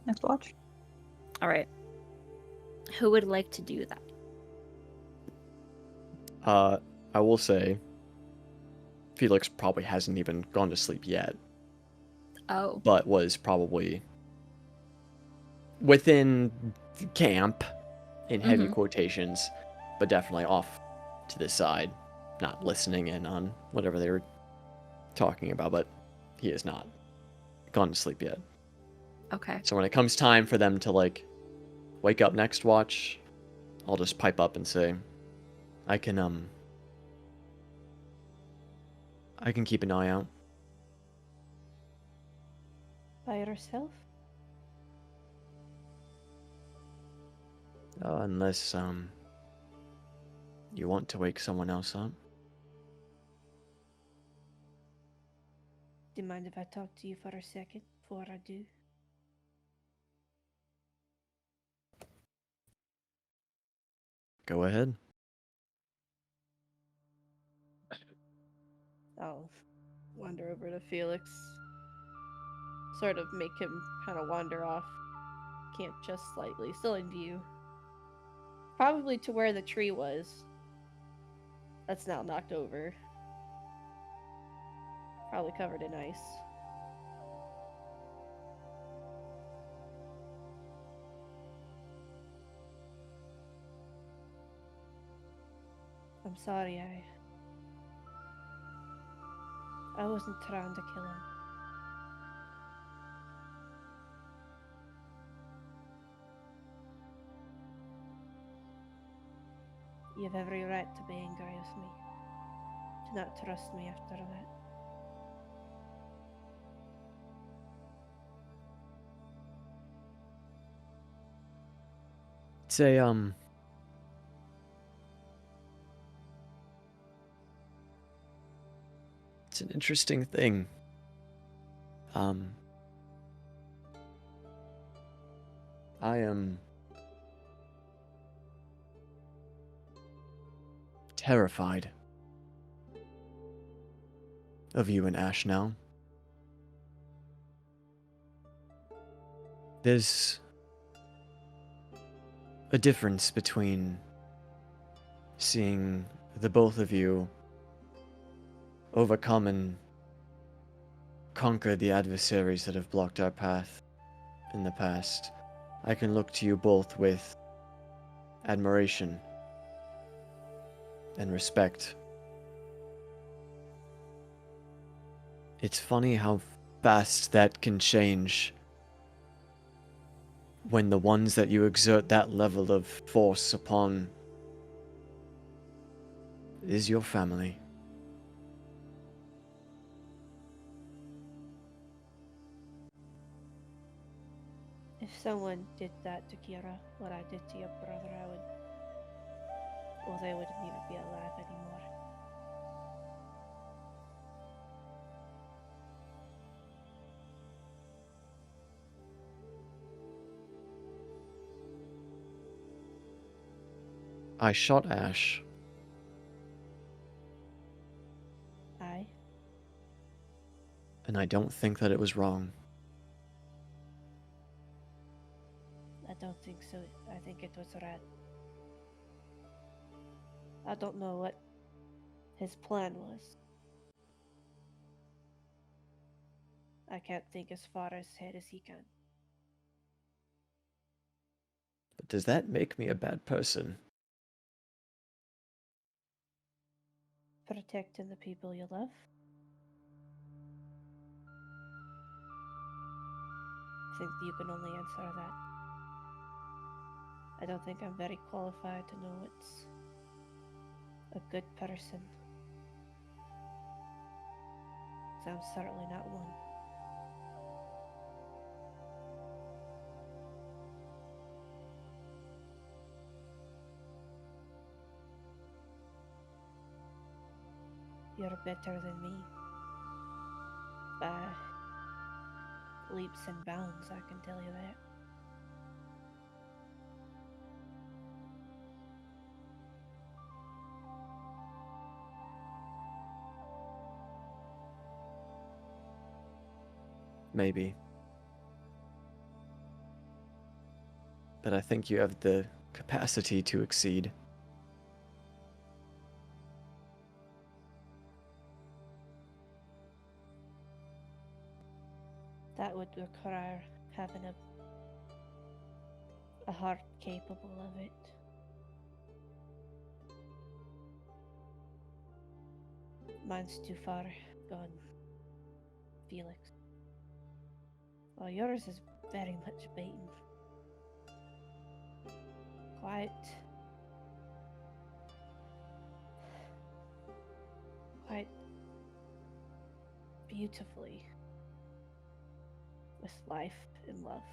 Next watch. All right. Who would like to do that? I will say, Felix probably hasn't even gone to sleep yet, Oh. but was probably within camp, in heavy quotations, but definitely off to the side, not listening in on whatever they were talking about, but he has not gone to sleep yet. Okay. So when it comes time for them to, like, wake up next watch, I'll just pipe up and say, I can keep an eye out. By yourself? Unless, you want to wake someone else up. Do you mind if I talk to you for a second before I do? Go ahead. I'll wander over to Felix. Sort of make him kind of wander off. Camp just slightly, still in view. Probably to where the tree was. That's now knocked over. Probably covered in ice. I'm sorry, I wasn't trying to kill him. You have every right to be angry with me. To not trust me after that. Say, it's an interesting thing. I am terrified of you and Ashe now. There's a difference between seeing the both of you overcome and conquer the adversaries that have blocked our path in the past. I can look to you both with admiration and respect. It's funny how fast that can change when the ones that you exert that level of force upon is your family. If someone did that to Kira, what I did to your brother, I would... Well, they wouldn't even be alive anymore. I shot Ashe. I? And I don't think that it was wrong. I don't think so. I think it was right. I don't know what his plan was. I can't think as far ahead as he can. But does that make me a bad person? Protecting the people you love? I think you can only answer that. I don't think I'm very qualified to know what's a good person. 'Cause I'm certainly not one. You're better than me. By leaps and bounds, I can tell you that. Maybe. But I think you have the capacity to exceed. That would require having a heart capable of it. Mine's too far gone, Felix. Well, yours is very much beaten. Quite beautifully with life and love.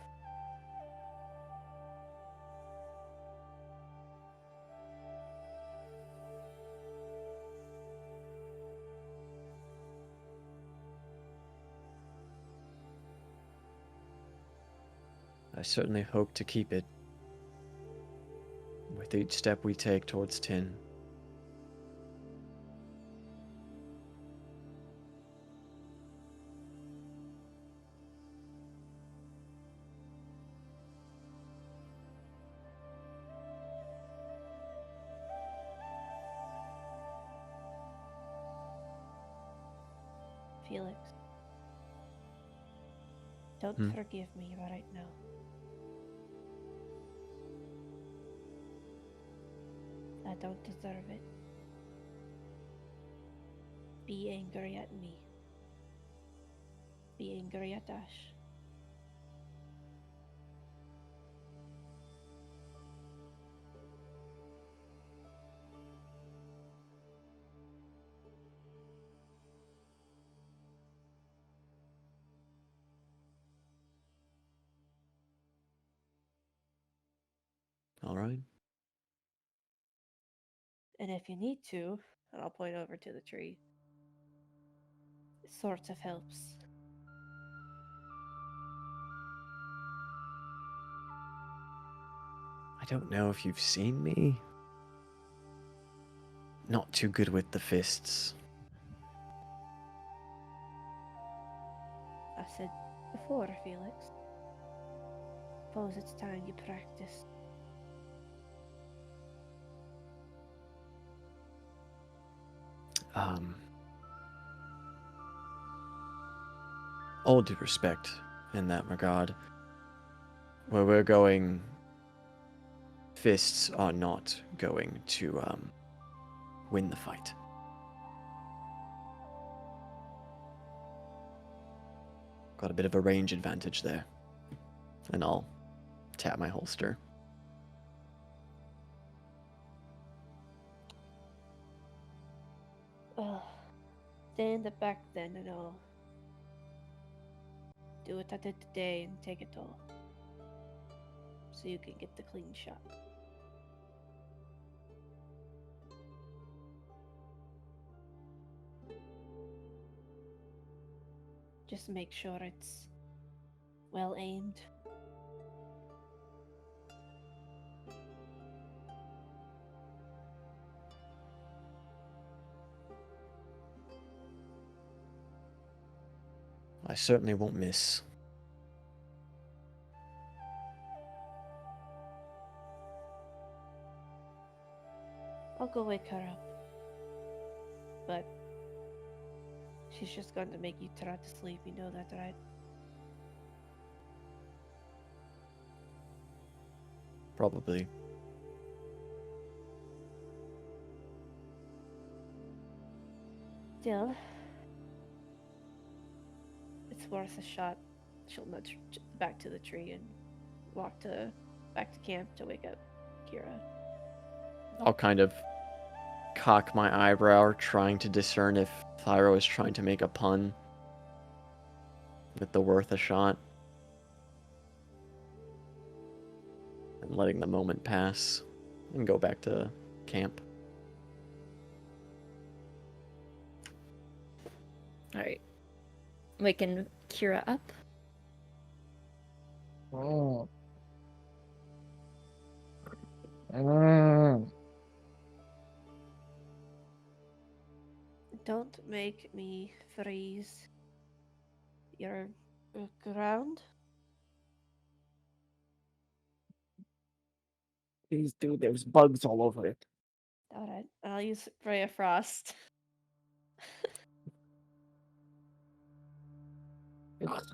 I certainly hope to keep it with each step we take towards 10. Felix, don't forgive me right now. I don't deserve it. Be angry at me. Be angry at Ashe. All right. And if you need to, and I'll point over to the tree, it sort of helps. I don't know if you've seen me. Not too good with the fists. I said before, Felix. Suppose it's time you practice. All due respect in that regard. Where we're going, fists are not going to win the fight. Got a bit of a range advantage there. And I'll tap my holster. Stand it back then and I'll do what I did today and take it all. So you can get the clean shot. Just make sure it's well aimed. I certainly won't miss. I'll go wake her up. But she's just going to make you try to sleep, you know that, right? Probably. Still, it's worth a shot. She'll nudge back to the tree and walk back to camp to wake up Kira. I'll kind of cock my eyebrow, trying to discern if Thyra is trying to make a pun with the worth a shot. And letting the moment pass and go back to camp. Alright. Waking Kira up. Oh. Don't make me freeze your ground. Please, dude, there's bugs all over it. Alright, I'll use Ray of Frost. It's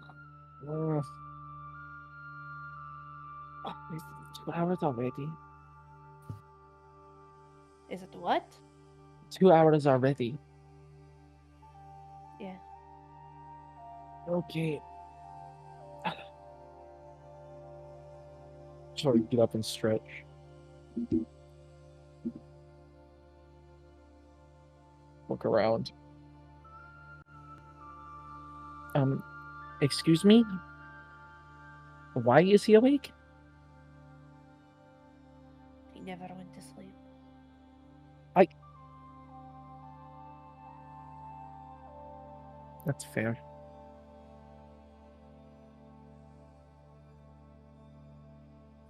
2 hours already. Is it what? 2 hours already. Yeah. Okay. Sorry, get up and stretch. Look around. Excuse me? Why is he awake? He never went to sleep. That's fair.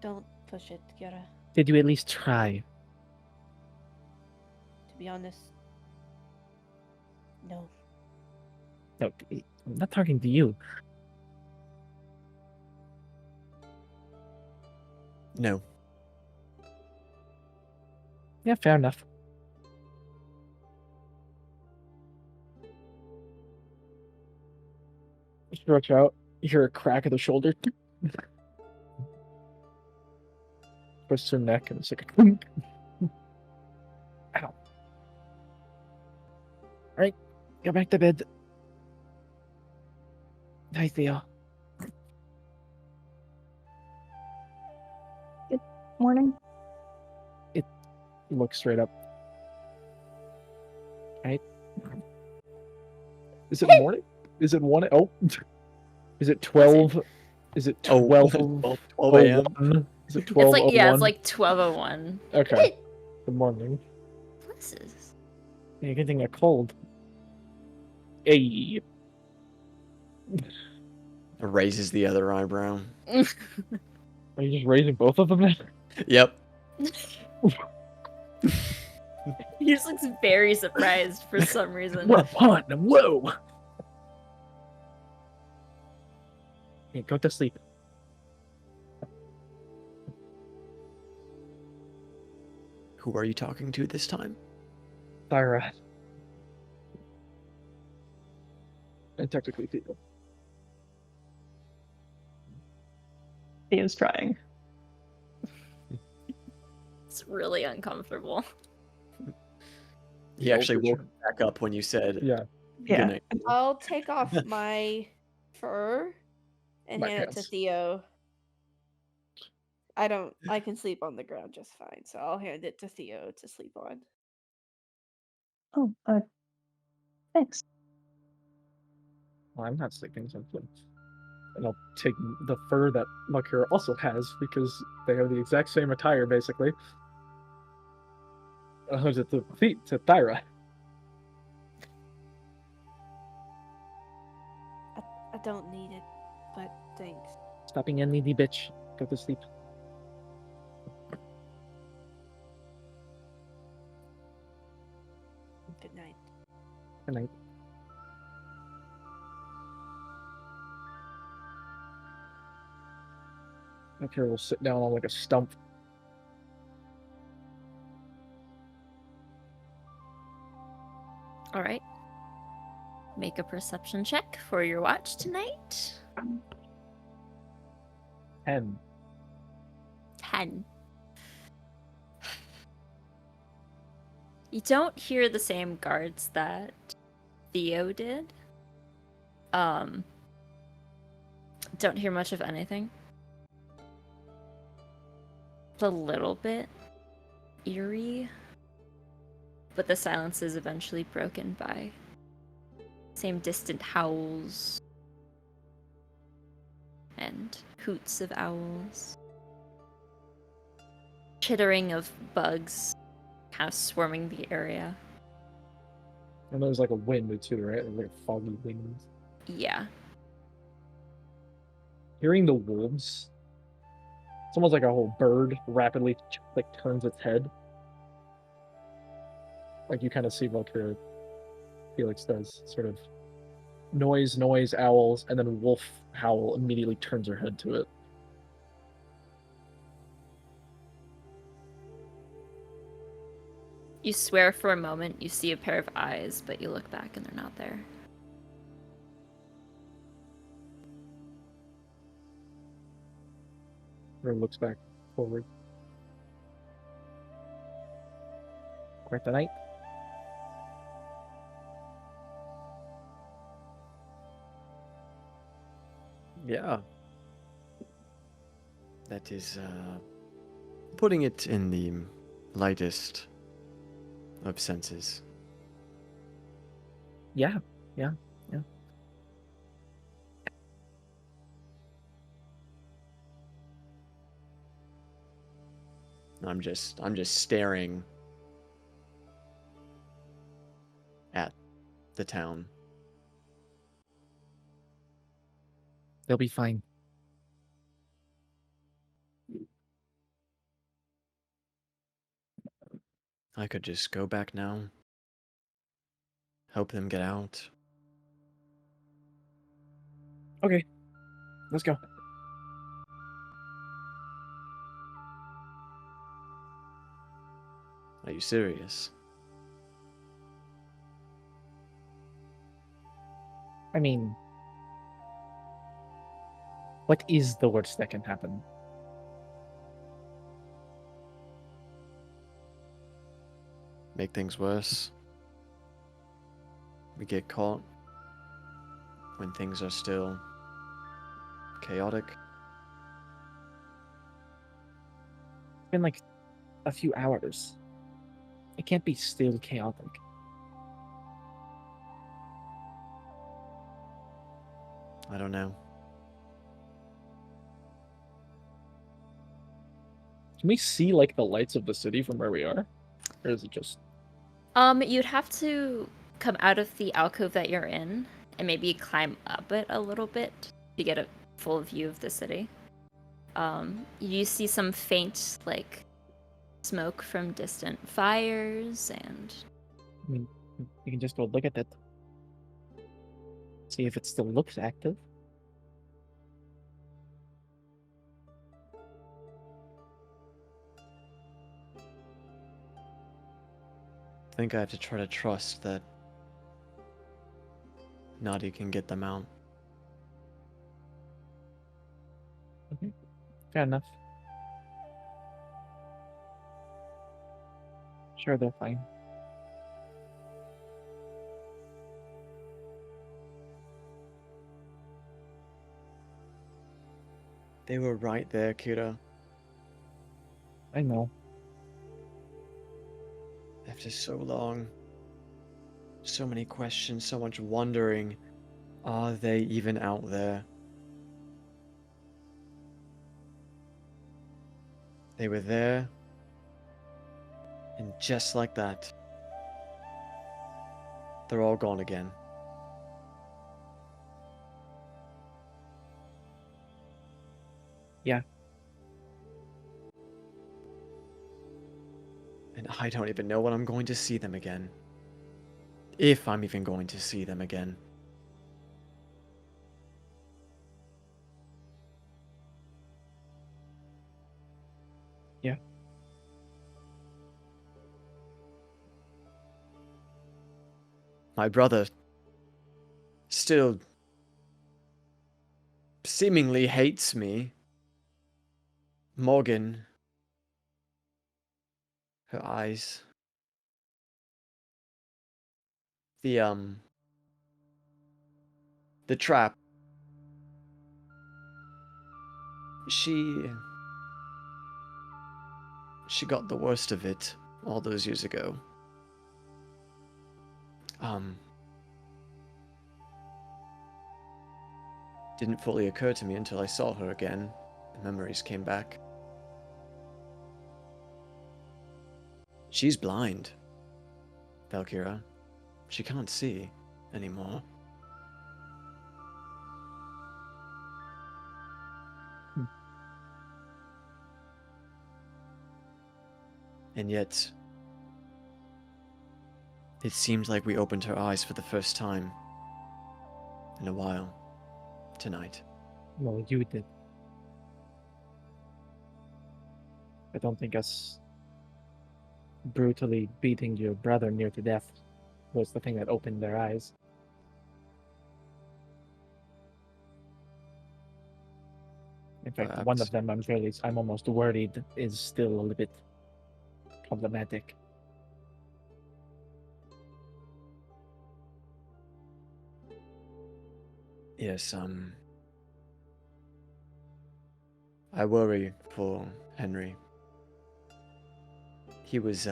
Don't push it, Kira. Did you at least try? To be honest, no. No, I'm not talking to you. No. Yeah, fair enough. Stretch out. You hear a crack of the shoulder. Twists her neck and it's like a clunk. Ow. Alright, go back to bed. Hi, Theo. Morning. Look straight up. Right? Is it morning? Is it 1? Oh. Is it 12? Is it 12? 12 a.m. Is it 12? It's like, yeah, it's like 12:01. Okay. Good morning. Blesses. You're getting a cold. Hey. Raises the other eyebrow. Are you just raising both of them then? Yep. He just looks very surprised for some reason. What on? Whoa! Okay, go to sleep. Who are you talking to this time? Thyra. And technically Theo. Theo's trying. It's really uncomfortable. He actually Ultra woke back up when you said Yeah, Yeah. good night. I'll take off my fur and My hand it to pants. Theo. I can sleep on the ground just fine, so I'll hand it to Theo to sleep on. Oh, thanks. well, I'm not sleeping, so I'm good. And I'll take the fur that Valkyra also has because they have the exact same attire, basically. To the feet to Thyra. I don't need it, but thanks. Stopping in, needy bitch. Go to sleep. Good night. Good night. Valkyra will sit down on like a stump. All right. Make a perception check for your watch tonight. 10. 10. You don't hear the same guards that Theo did. Don't hear much of anything. It's a little bit eerie, but the silence is eventually broken by same distant howls and hoots of owls, chittering of bugs kind of swarming the area. And there's like a wind too, right? Like a foggy wind. Yeah. Hearing the wolves, it's almost like a whole bird rapidly like turns its head. Like you kind of see Valkyra, Felix does, sort of noise, owls, and then wolf howl immediately turns her head to it. You swear for a moment you see a pair of eyes, but you look back and they're not there. Or looks back forward. Quite the night. Yeah. That is putting it in the lightest of senses. Yeah. I'm just staring at the town. They'll be fine. I could just go back now. Help them get out. Okay. Let's go. Are you serious? I mean, what is the worst that can happen? Make things worse. We get caught when things are still chaotic. It's been like a few hours. It can't be still chaotic. I don't know. Can we see like the lights of the city from where we are? Or is it just You'd have to come out of the alcove that you're in and maybe climb up it a little bit to get a full view of the city. You see some faint, like, smoke from distant fires, and I mean, you can just go look at it. See if it still looks active. I think I have to try to trust that Nadi can get them out. Okay. Fair enough. Sure, they're fine. They were right there, Kira. I know. After so long, so many questions, so much wondering. Are they even out there? They were there, and just like that, they're all gone again. Yeah. And I don't even know when I'm going to see them again. If I'm even going to see them again. Yeah. My brother still seemingly hates me. Morgan, her eyes. The trap. She got the worst of it all those years ago. Didn't fully occur to me until I saw her again. The memories came back. She's blind, Valkyra. She can't see anymore. And yet, it seems like we opened her eyes for the first time in a while tonight. Well, you did. I don't think us brutally beating your brother near to death was the thing that opened their eyes. In fact, one of them, I'm almost worried, is still a little bit problematic. Yes, I worry for Henry. He was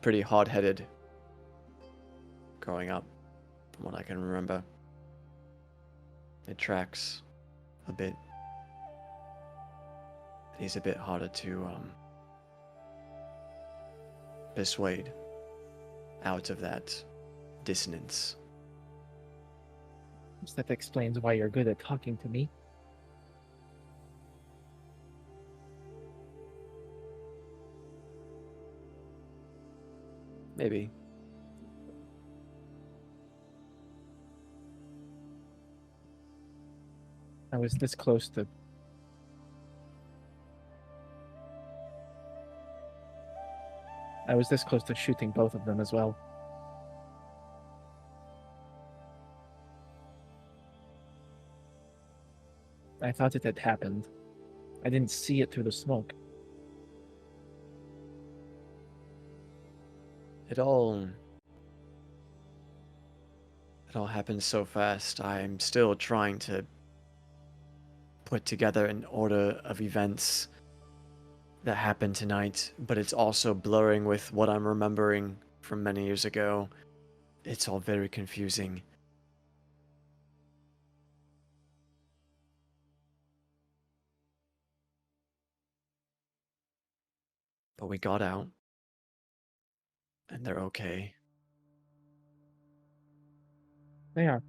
pretty hard-headed growing up, from what I can remember. It tracks a bit. He's a bit harder to persuade out of that dissonance. That explains why you're good at talking to me. Maybe. I was this close to shooting both of them as well. I thought it had happened. I didn't see it through the smoke. It all happened so fast. I'm still trying to put together an order of events that happened tonight, but it's also blurring with what I'm remembering from many years ago. It's all very confusing. But we got out, and they're okay. They are.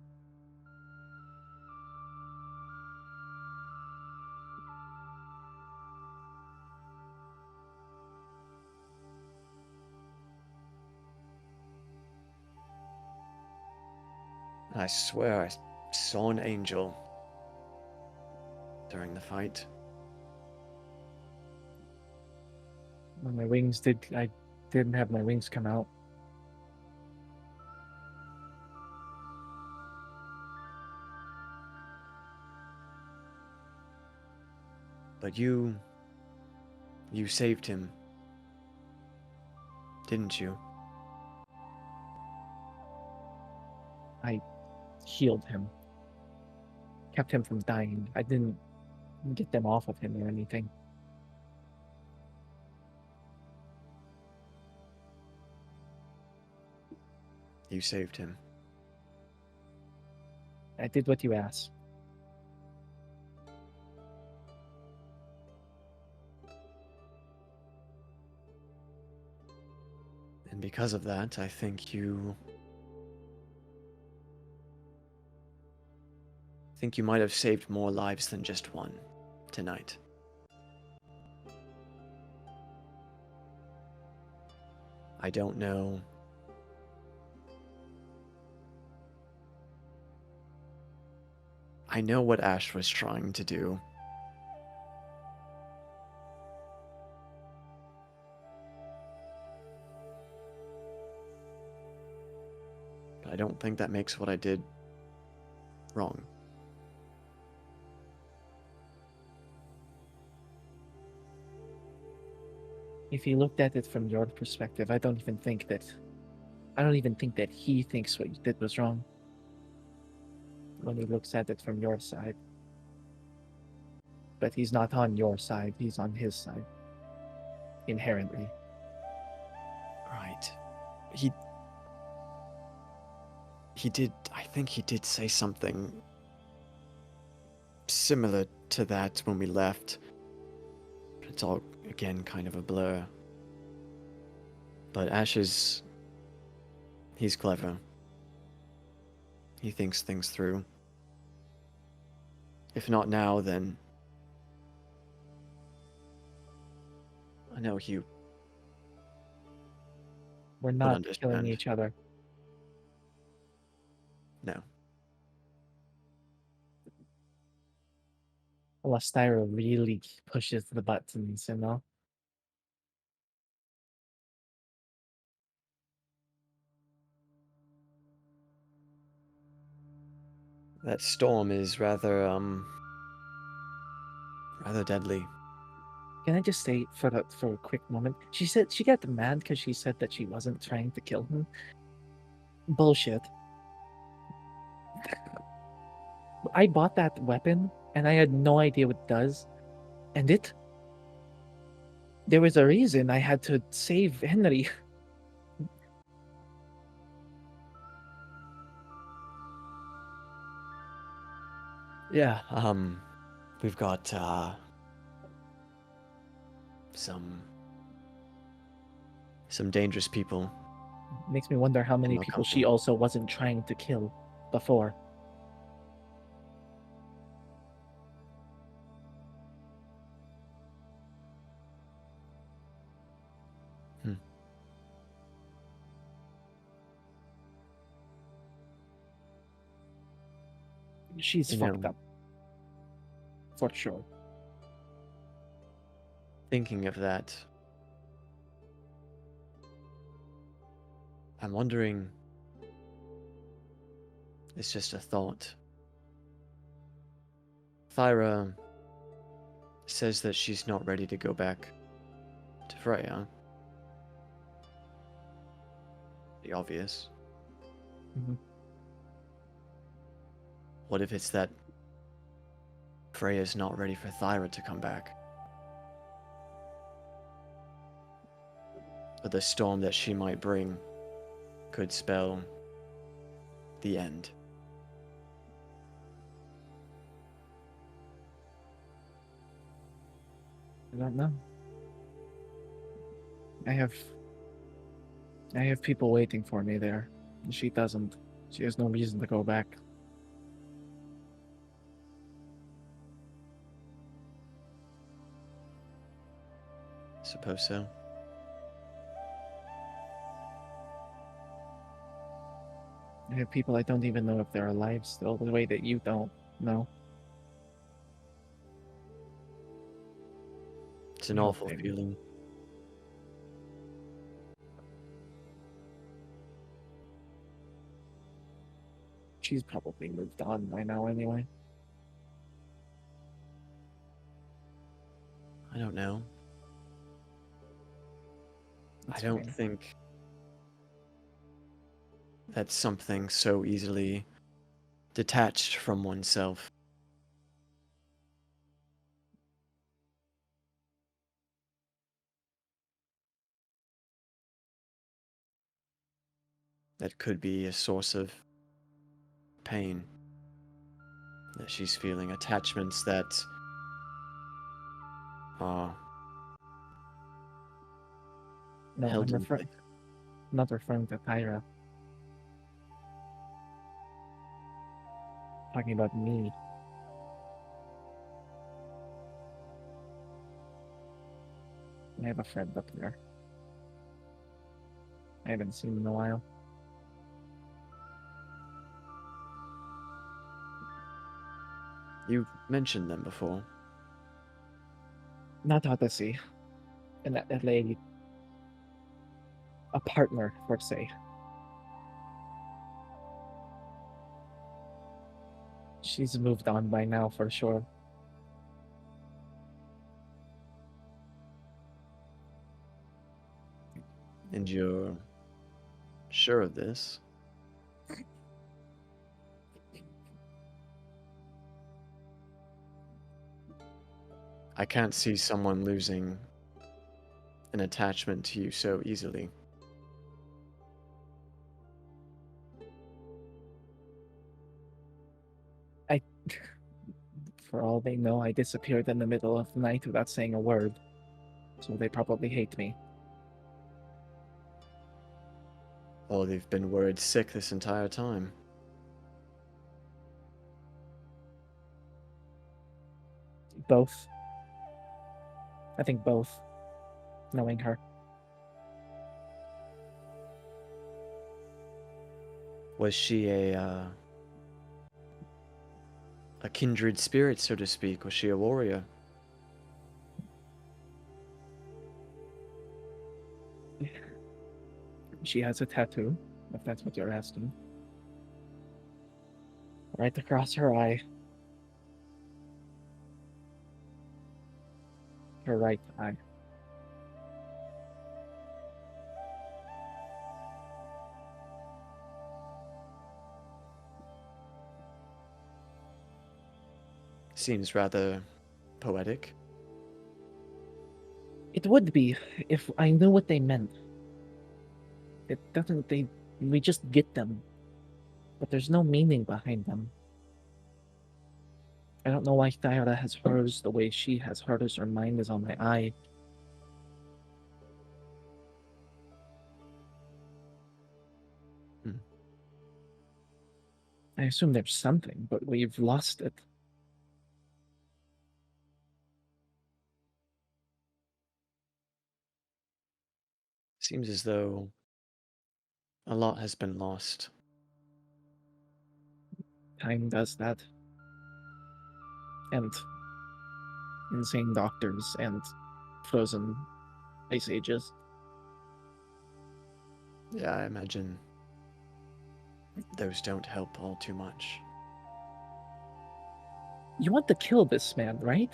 I swear I saw an angel during the fight. When I didn't have my wings come out. But you You saved him, didn't you? I healed him. Kept him from dying. I didn't get them off of him or anything. You saved him. I did what you asked. And because of that, I think you might have saved more lives than just one tonight. I don't know. I know what Ashe was trying to do. But I don't think that makes what I did wrong. If you looked at it from your perspective, I don't even think that he thinks what you did was wrong. When he looks at it from your side. But he's not on your side, he's on his side. Inherently. Right. I think he did say something similar to that when we left. It's all, again, kind of a blur. But Ashe he's clever. He thinks things through. If not now, then I know he We're not killing understand. each other. No. Unless Thyra really pushes the buttons, you know? That storm is rather deadly. Can I just say for a quick moment? She said she got mad because she said that she wasn't trying to kill him. Bullshit. I bought that weapon and I had no idea what it does. And there was a reason I had to save Henry. Yeah, we've got some dangerous people. Makes me wonder how many No people she couple. also wasn't trying to kill before. She's You fucked know, up. For sure. thinking of that, I'm wondering, it's just a thought. Thyra says that she's not ready to go back to Freya. The obvious. Mhm. What if it's that Freya's not ready for Thyra to come back? But the storm that she might bring could spell the end. I don't know. I have people waiting for me there. And she doesn't. She has no reason to go back. Suppose so. I have people I don't even know if they're alive still, the way that you don't know. It's an I hope awful they- feeling. She's probably moved on by now anyway. I don't know. I don't fine. think that's something so easily detached from oneself. That could be a source of pain that she's feeling, attachments that are No, held I'm in place. not referring to Thyra. Talking about me. I have a friend up there. I haven't seen in a while. You've mentioned them before. Not Odyssey. And that lady. A partner, per se. She's moved on by now, for sure. And you're sure of this? I can't see someone losing an attachment to you so easily. For all they know, I disappeared in the middle of the night without saying a word. So they probably hate me. Or they've been worried sick this entire time. Both. I think both. Knowing her. Was she a kindred spirit, so to speak? Was she a warrior? She has a tattoo, if that's what you're asking. Right across her eye. Her right eye. Seems rather poetic. It would be if I knew what they meant. It doesn't, we just get them. But there's no meaning behind them. I don't know why Thyra has hers the way she has hers, or mine is on my eye. Hmm. I assume there's something, but we've lost it. Seems as though a lot has been lost. Time does that. And insane doctors and frozen ice ages. Yeah, I imagine those don't help all too much. You want to kill this man, right?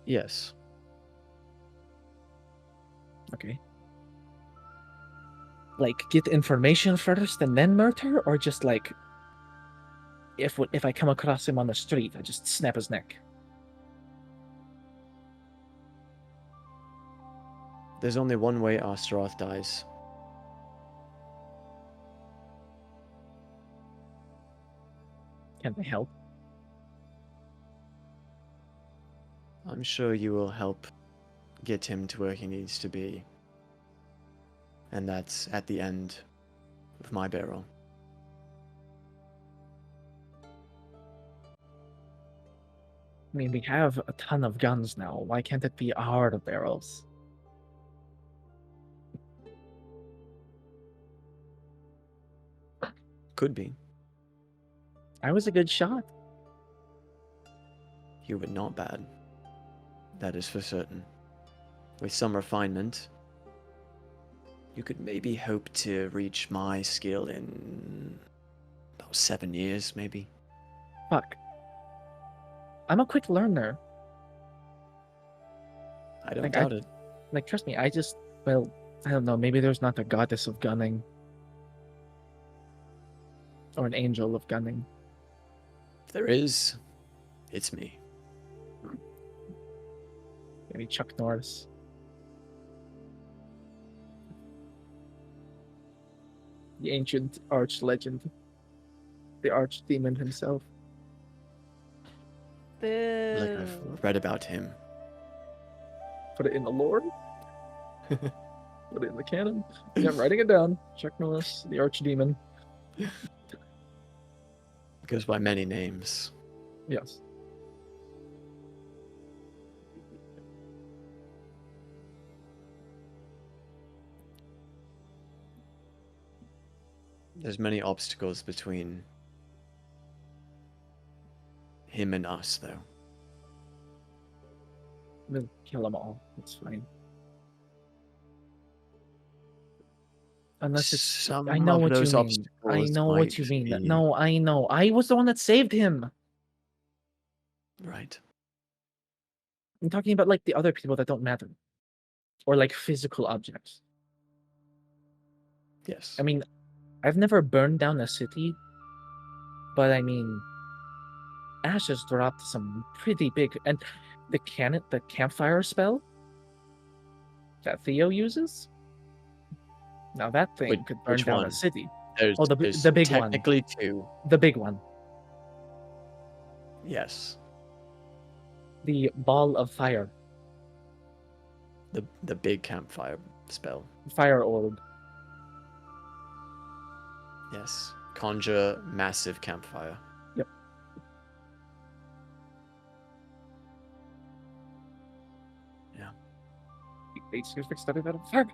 Yes. Okay. Like, get information first and then murder? Or just like, if I come across him on the street, I just snap his neck? There's only one way Astaroth dies. Can they help? I'm sure you will help get him to where he needs to be. And that's at the end of my barrel. I mean, we have a ton of guns now. Why can't it be our barrels? Could be. I was a good shot. You were not bad. That is for certain. With some refinement, you could maybe hope to reach my skill in about 7 years, maybe. Fuck. I'm a quick learner. I don't Like, doubt it. Like, trust me, I don't know, maybe there's not a goddess of gunning. Or an angel of gunning. If there is, it's me. Maybe Chuck Norris. The ancient arch legend. The archdemon himself. Like Boo. I've read about him. Put it in the lore. Put it in the canon. Yeah, I'm writing it down. Chuck Norris, the archdemon. Goes by many names. Yes. There's many obstacles between him and us, though. We'll kill them all. It's fine. Unless it's... Some I know of what you those mean. I obstacles know what might you mean. be- No, I know. I was the one that saved him. Right. I'm talking about like the other people that don't matter. Or like physical objects. Yes. I mean, I've never burned down a city, but I mean, Ashe has dropped some pretty big, and the campfire spell that Theo uses. Now that thing Wait, could burn which down one? a city. There's, Oh, the there's big one. technically two. The big one, Yes. the ball of fire, The big campfire spell. fire orb. Yes. Conjure massive campfire. Yep. Yeah. They seriously studied that on fire.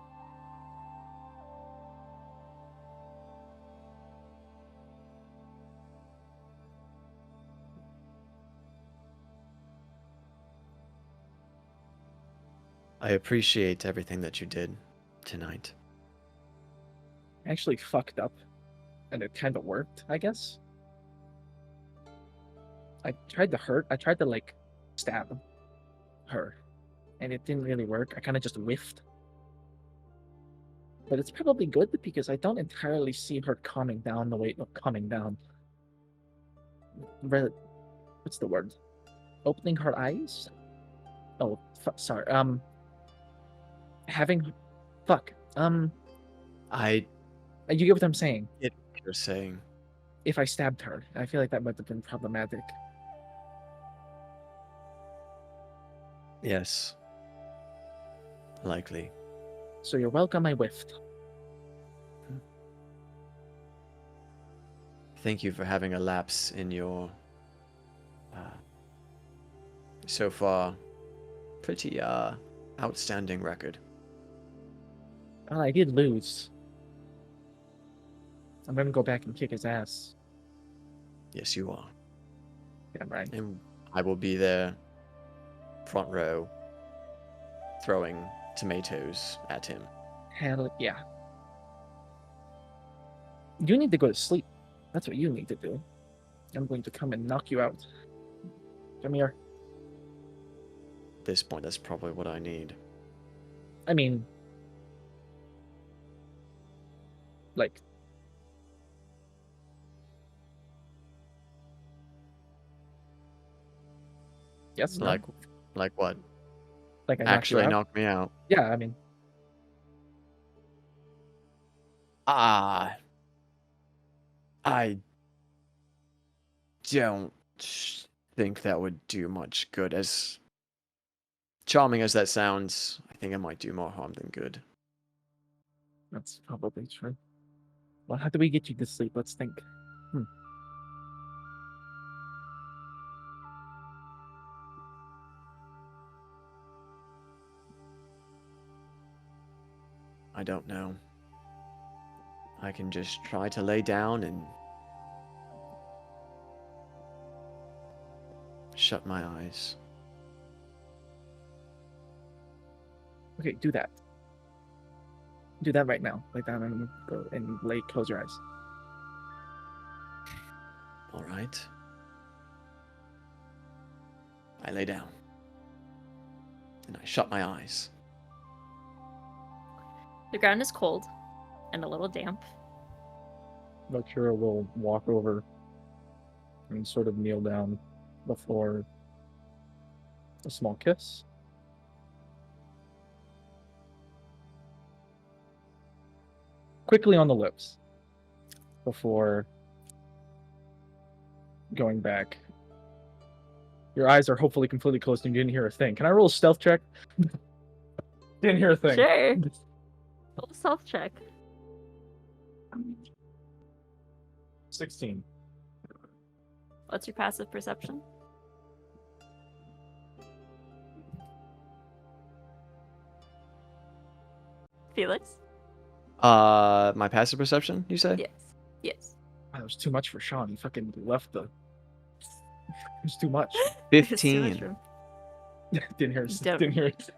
I appreciate everything that you did tonight. I actually fucked up, and it kind of worked, I guess. I tried to like stab her, and it didn't really work. I kind of just whiffed. But it's probably good because I don't entirely see her calming down the way, calming down. What's the word? Opening her eyes? Oh, sorry. Having, fuck. I You get what I'm saying? get what you're saying. If I stabbed her, I feel like that might have been problematic. Yes. Likely. So you're welcome. I whiffed. Thank you for having a lapse in your so far pretty outstanding record. Well, I did lose. I'm gonna go back and kick his ass. Yes, you are. Yeah, right. And I will be there, front row, throwing tomatoes at him. Hell yeah. You need to go to sleep. That's what you need to do. I'm going to come and knock you out. Come here. At this point, that's probably what I need. I mean, like, yes, no? Like what? Like I knocked you Actually out? knock me out. Yeah, I mean, I don't think that would do much good. As charming as that sounds, I think it might do more harm than good. that's probably true. Well, how do we get you to sleep? Let's think. I don't know. I can just try to lay down and shut my eyes. Okay, do that. Do that right now. Lay down and go and close your eyes. All right. I lay down. and I shut my eyes. The ground is cold and a little damp. Valkyra will walk over and sort of kneel down before a small kiss. Quickly on the lips before going back. Your eyes are hopefully completely closed and you didn't hear a thing. Can I roll a stealth check? Didn't hear a thing. Sure. Roll a stealth check. 16. What's your passive perception? Felix? My passive perception, you say? Yes. Yes. That was too much for Sean. He fucking left the. It was too much. It's too much 15. room. Didn't hear. Don't- Didn't hear it.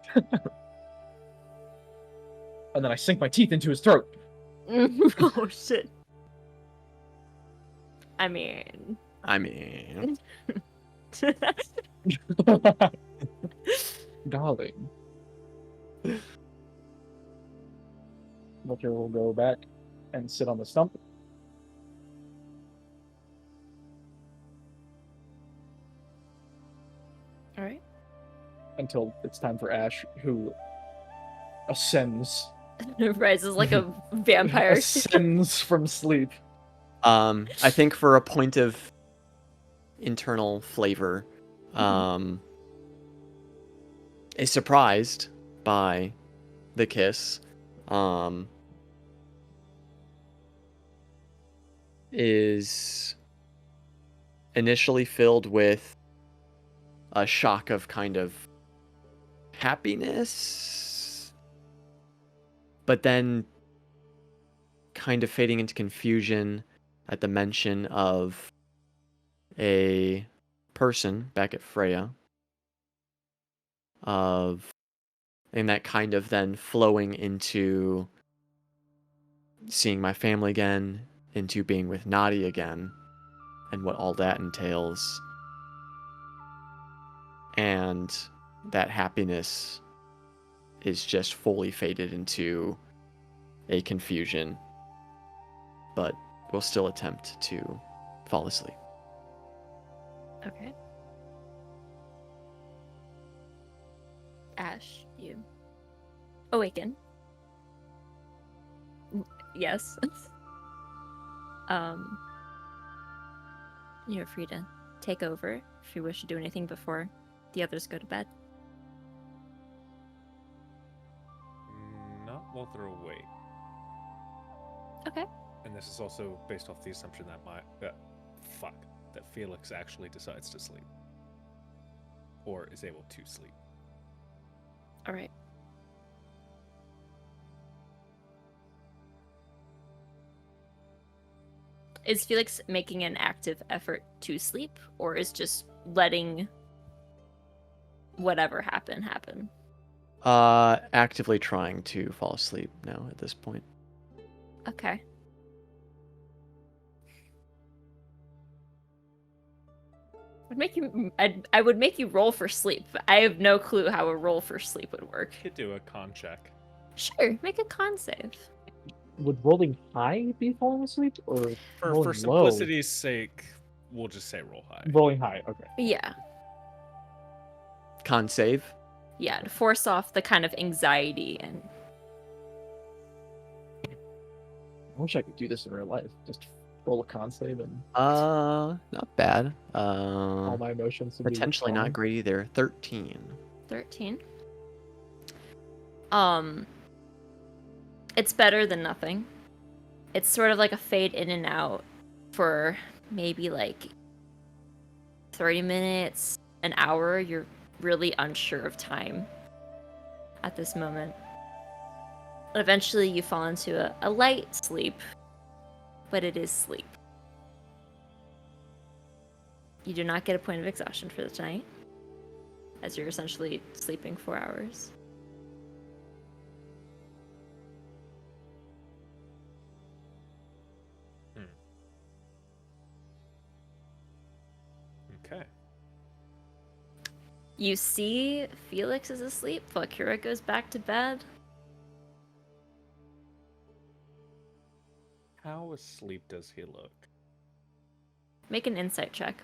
And then I sink my teeth into his throat. Oh shit. I mean, Darling. Valkyra will go back and sit on the stump. all right. Until it's time for Ashe, who ascends. Rises like a vampire. Ascends from sleep. I think for a point of internal flavor, is surprised by the kiss. Is initially filled with a shock of kind of happiness, but then kind of fading into confusion at the mention of a person back at Freya, and that kind of then flowing into seeing my family again, into being with Nadi again, and what all that entails. And that happiness is just fully faded into a confusion, but will still attempt to fall asleep. Okay. Ashe, you awaken. Yes. You're free to take over if you wish to do anything before the others go to bed. Not while they're awake. Okay. And this is also based off the assumption that Felix actually decides to sleep. Or is able to sleep. All right. Is Felix making an active effort to sleep, or is just letting whatever happen? Actively trying to fall asleep now at this point. Okay. I would make you roll for sleep. But I have no clue how a roll for sleep would work. Could do a con check. Sure, make a con save. Would rolling high be falling asleep, or For rolling low? simplicity's sake, we'll just say roll high. Rolling high. Okay. Yeah. Con save? Yeah, to force off the kind of anxiety and I wish I could do this in real life. Just roll a con save and Not bad. all my emotions. would be Potentially gone. not great either. 13. 13. It's better than nothing. It's sort of like a fade in and out for maybe like 30 minutes, an hour. You're really unsure of time at this moment. Eventually you fall into a light sleep, but it is sleep. You do not get a point of exhaustion for the night, as you're essentially sleeping 4 hours. Okay. You see Felix is asleep. Valkyra goes back to bed. How asleep does he look? Make an insight check.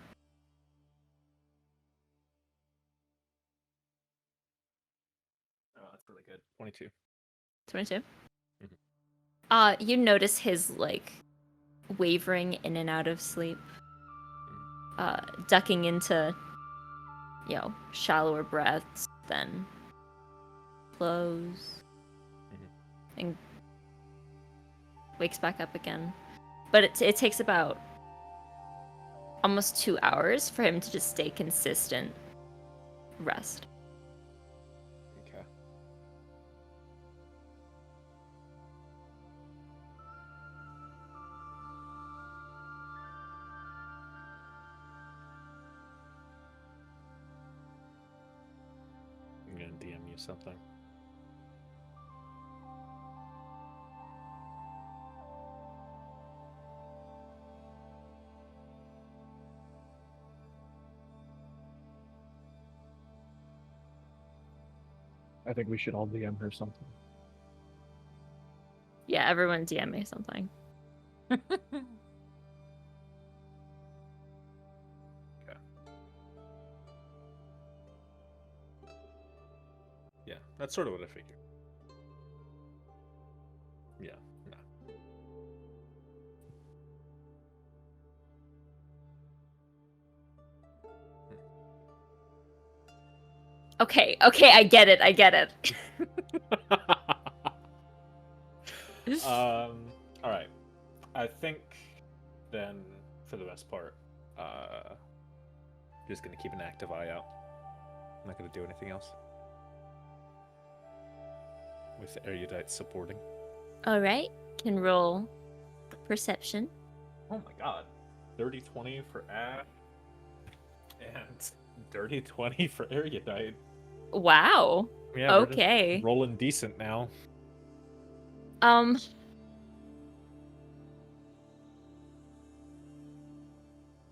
Oh, that's really good. 22. 22. Mhm. You notice his like wavering in and out of sleep, ducking into, shallower breaths, then close, and wakes back up again. But it takes about almost 2 hours for him to just stay consistent rest. Okay. I'm gonna DM you something. I think we should all DM her something. Yeah, everyone DM me something. Yeah, that's sort of what I figured. Yeah, no. Okay, I get it. All right. I think then, for the most part, just gonna keep an active eye out. I'm not gonna do anything else. With erudite supporting. All right, can roll perception. Oh my god. Dirty 20 for Ashe. And dirty 20 for erudite. Wow. Yeah, we're Okay. just rolling decent now.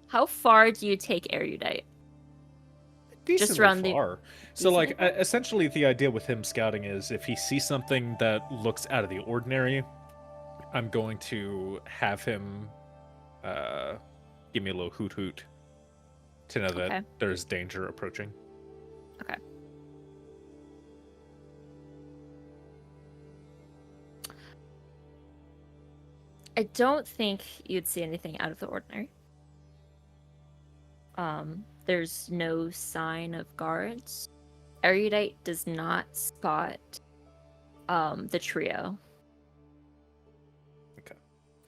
How far do you take erudite? Decently around the- far. So, Decently like, far? essentially, the idea with him scouting is if he sees something that looks out of the ordinary, I'm going to have him give me a little hoot hoot to know that Okay. there's danger approaching. Okay. I don't think you'd see anything out of the ordinary. There's no sign of guards. Erudite does not spot the trio Okay.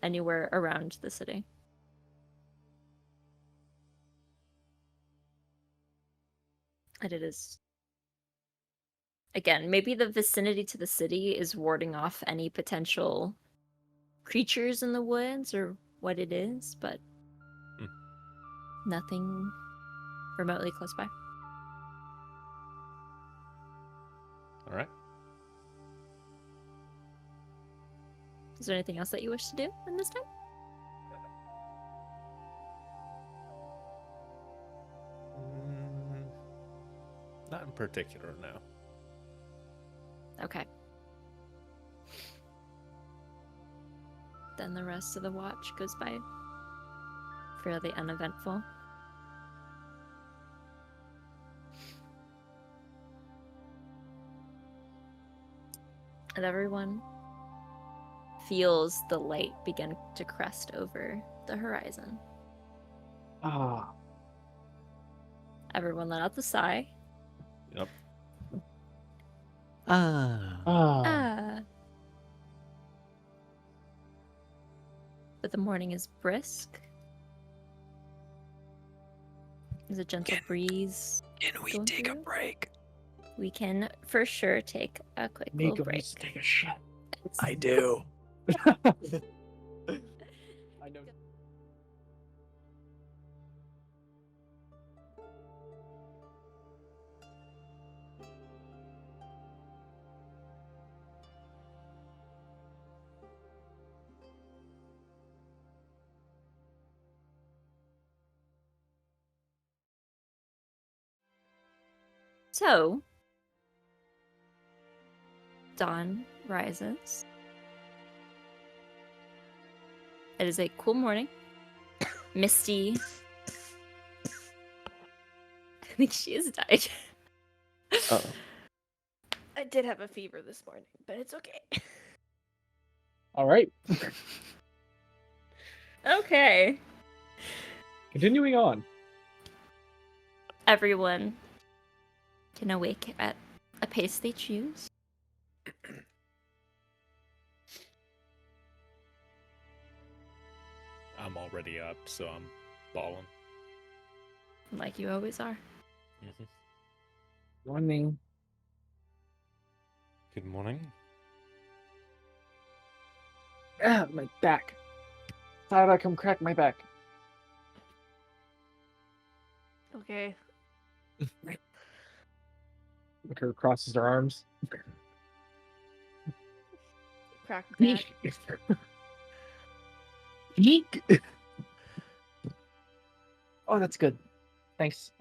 anywhere around the city. And it is, again, maybe the vicinity to the city is warding off any potential creatures in the woods or what it is, but nothing remotely close by. All right. Is there anything else that you wish to do in this time? Not in particular, no. Okay. Then the rest of the watch goes by fairly uneventful. And everyone feels the light begin to crest over the horizon. Ah. Everyone let out the sigh. Yep. Ah. But the morning is brisk. There's a gentle breeze. Can we going take a through? break? We can for sure take a quick little Nico break. needs to take a shit. I do. I know. So, dawn rises. It is a cool morning. Misty. I think she has died. Oh. I did have a fever this morning, but it's okay. All right. Okay. Continuing on. Everyone can awake at a pace they choose. I'm already up, so I'm balling. Like you always are. Morning. Good morning. Ah, my back. Thyra, come crack my back. Okay. Look, her crosses her arms. Crack back. Eek. Oh, that's good. Thanks.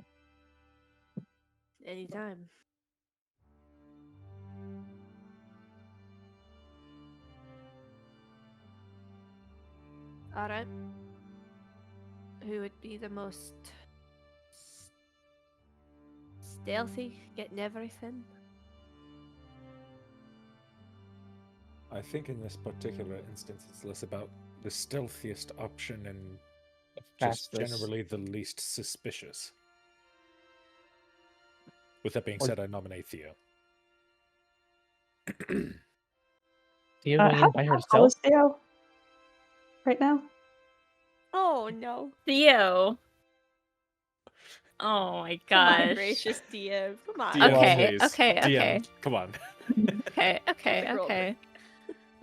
Anytime. Alright. Who would be the most stealthy, getting everything? I think in this particular instance, it's less about the stealthiest option and just Fastest. generally the least suspicious. With that being Or- said, I nominate Theo. Theo, How by tall herself? is Theo right now? Oh no. Theo. Oh my Come on, gosh. gracious DM. Come on. DM, Okay, please. okay, DM, okay. come on. Okay, okay, Quick roll. okay.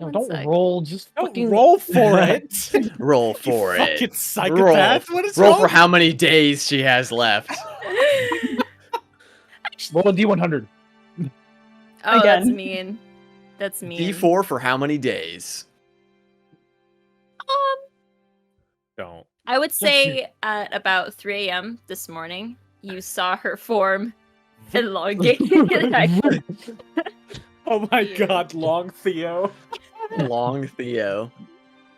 No, One don't sec. roll. Just Don't fucking roll for it! Roll for you it. fucking psychopath! Roll. What is Roll wrong for how many days she has left. roll a d100. Oh, that's Again. mean. That's mean. D4 for how many days? Don't. I would you. say at about 3 a.m. this morning, you saw her form elongated. Oh my Theo. god, long Theo. Long Theo.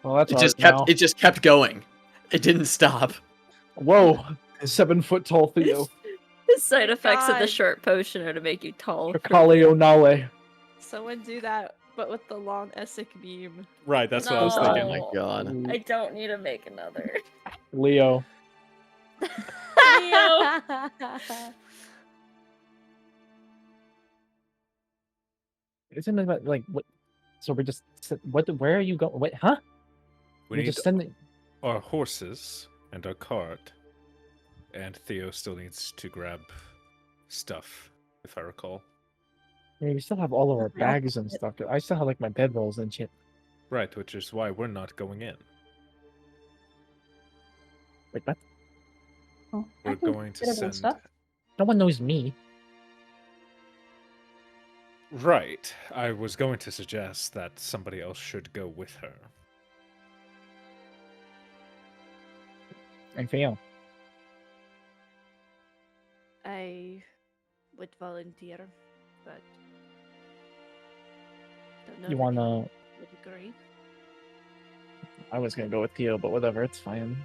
Well, that's It art just now. kept. It just kept going. It didn't stop. Whoa, 7-foot tall Theo. The side effects of the God. short potion are to make you tall. Chakale Onale. Someone do that, but with the long Essek beam. Right, that's what I was No. thinking. Oh my god. I don't need to make another. Leo. Theo. Isn't it about, like what? So we're just what? Where are you going? Wait, huh? We We're need just sending. our horses and our cart. And Theo still needs to grab stuff, if I recall. I mean, we still have all of our Yeah. bags and stuff. I still have like my bedrolls and shit. Right, which is why we're not going in. Like what? Oh, I We're can going to get everyone's send. stuff. No one knows me. Right. I was going to suggest that somebody else should go with her. And Theo. I would volunteer, but don't know You if wanna? anyone would agree. I was gonna go with Theo, but whatever, it's fine.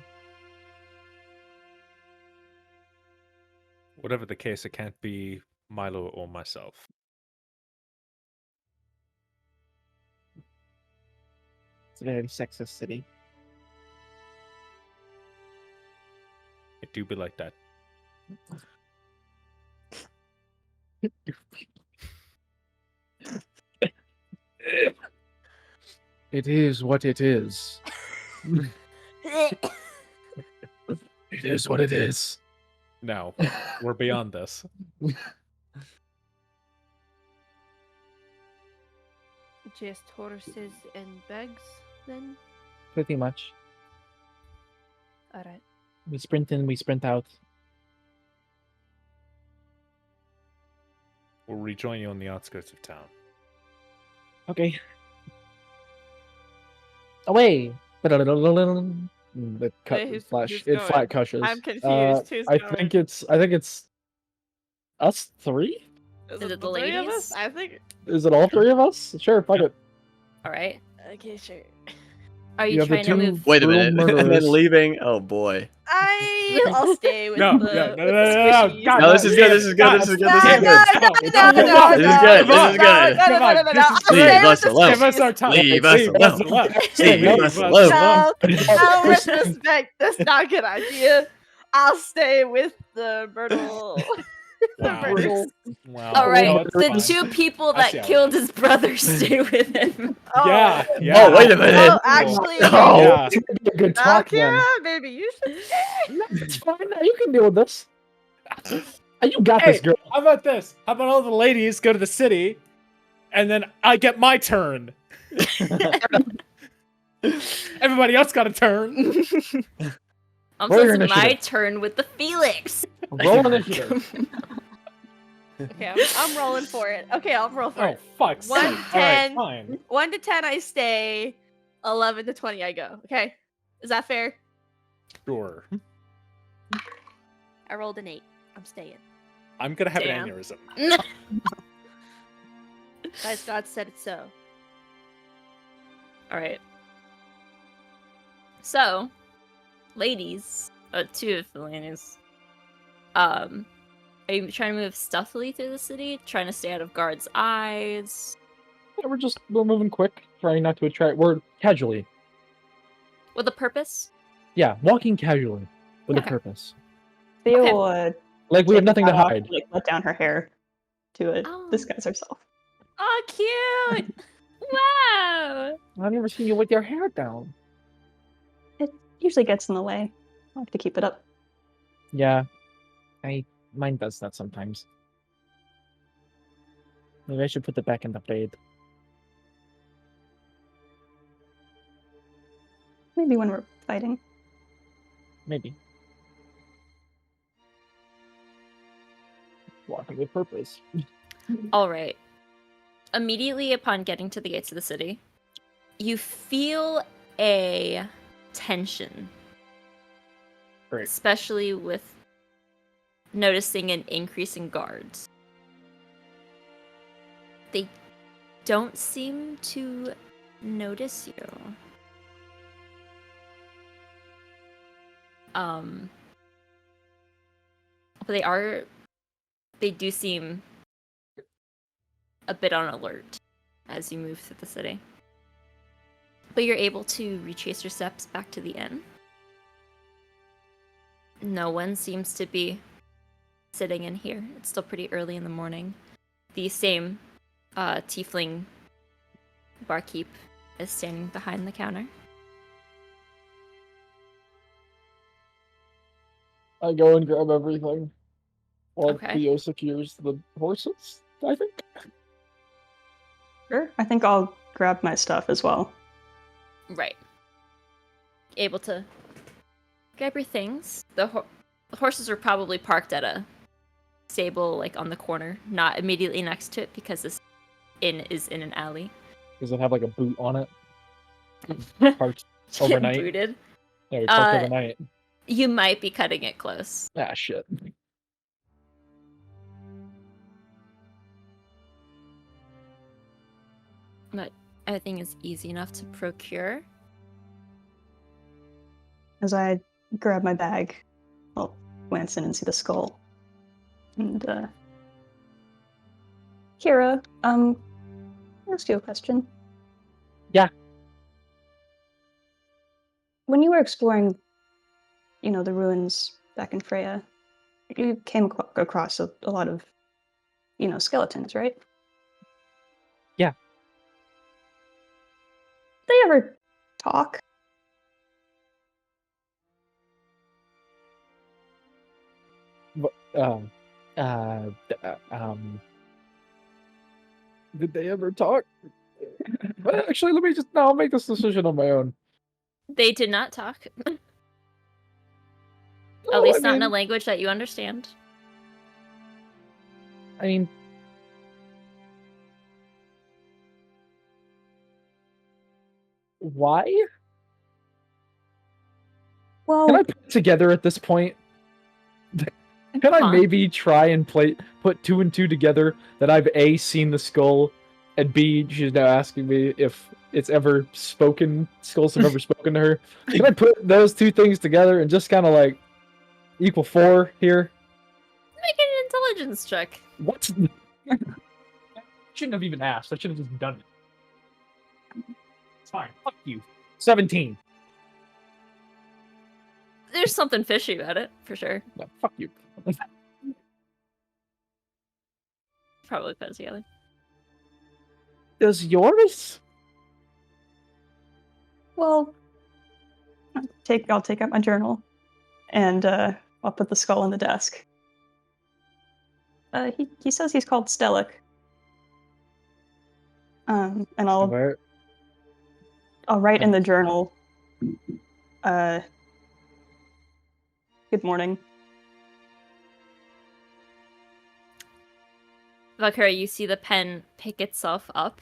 Whatever the case, it can't be Milo or myself. It's a very sexist city. It do be like that. It is what it is. It is what it is. Now, we're beyond this. Just horses and bags, then? Pretty much. Alright. We sprint in, we sprint out. We'll rejoin you on the outskirts of town. Okay. Away. The cut Wait, who's flash. going? It flat crushes. I'm confused. Who's I going? think it's Us three? Is it the three of ladies? us? I think. Is it all three of us? Sure, fuck it. All right. Okay, sure. Are You you have the trying to two- move? Wait a Brutal minute. And then murderers. leaving. Oh boy. I'll stay with No, the no, no, with no, the no, no, squishies. God, No, this is good. This is good. This is good. This is No, good. no, This is good. This is good. Come on, this is I'll great. stay Leave with us the alone. Give us our time. Leave us Leave us alone. alone. Leave us alone. No, no Push- disrespect. That's not a good idea. I'll stay with the Myrtle. Wow. Brutal. Wow. All right. No, it's The fine. two people I see that how it killed is. his brother stay with him. Yeah, Oh, yeah. Oh, wait a minute. Oh, actually, No. Yeah. It's gonna be a good talk then. Valkyra, maybe you should stay. No, it's fine. No, you can deal with this. You got Hey, this, girl. how about this? How about all the ladies go to the city, and then I get my turn. Everybody else got a turn. I'm Roll your supposed to my initiative. turn with the Felix. Roll initiative. Okay, I'm rolling for it. Okay, I'll roll for Oh, it. fuck. 1 to 10. Fine. 1 to 10, I stay. 11 to 20, I go. Okay, is that fair? Sure. I rolled an 8. I'm staying. I'm gonna have Damn. an aneurysm. Guys, God said it so. All right. So, ladies, two of the ladies, are you trying to move stealthily through the city? Trying to stay out of guards' eyes? Yeah, we're moving quick, trying not to attract. We're casually. With a purpose? Yeah, walking casually with a Okay. purpose. Theo Okay. will Like we have take nothing her to hat off hide. and, like, let down her hair to Oh. disguise herself. Oh, cute! Wow! I've never seen you with your hair down. It usually gets in the way. I like to keep it up. Yeah, mine does that sometimes. Maybe I should put it back in the braid. Maybe when we're fighting. Maybe. Walking with purpose. All right. Immediately upon getting to the gates of the city, you feel a tension, Great. especially with noticing an increase in guards. They don't seem to notice you. But they do seem a bit on alert as you move through the city. But you're able to retrace your steps back to the inn. No one seems to be sitting in here. It's still pretty early in the morning. The same tiefling barkeep is standing behind the counter. I go and grab everything while Okay. Theo secures the horses, I think. Sure. I think I'll grab my stuff as well. Right. Able to grab your things. The horses are probably parked at a stable, like on the corner, not immediately next to it because this inn is in an alley. Does it have like a boot on it? Parked Getting overnight? booted. Yeah, we parked Uh, overnight. You might be cutting it close. Ah, shit. But everything is easy enough to procure. As I grab my bag, I'll glance in and see the skull. And, Kira, I'll ask you a question. Yeah. When you were exploring, the ruins back in Freya, you came across a lot of, skeletons, right? Yeah. They ever talk? Did they ever talk? Well, actually, I'll make this decision on my own. They did not talk. No, At least I not in a mean- language that you understand. I mean, why? Well, Can I put it together at this point? Can I Huh? maybe try and put two and two together that I've A, seen the skull, and B, she's now asking me if it's ever spoken, skulls have ever spoken to her. Can I put those two things together and just kind of like equal 4 here? Make an intelligence check. What? Shouldn't have even asked. I should have just done it. It's fine. Fuck you. 17. There's something fishy about it, for sure. No, fuck you. Probably put it together. Does yours? Well, I'll take out my journal, and I'll put the skull on the desk. He says he's called Stellic. And I'll Where? write in the journal. Good morning. Valkyra, you see the pen pick itself up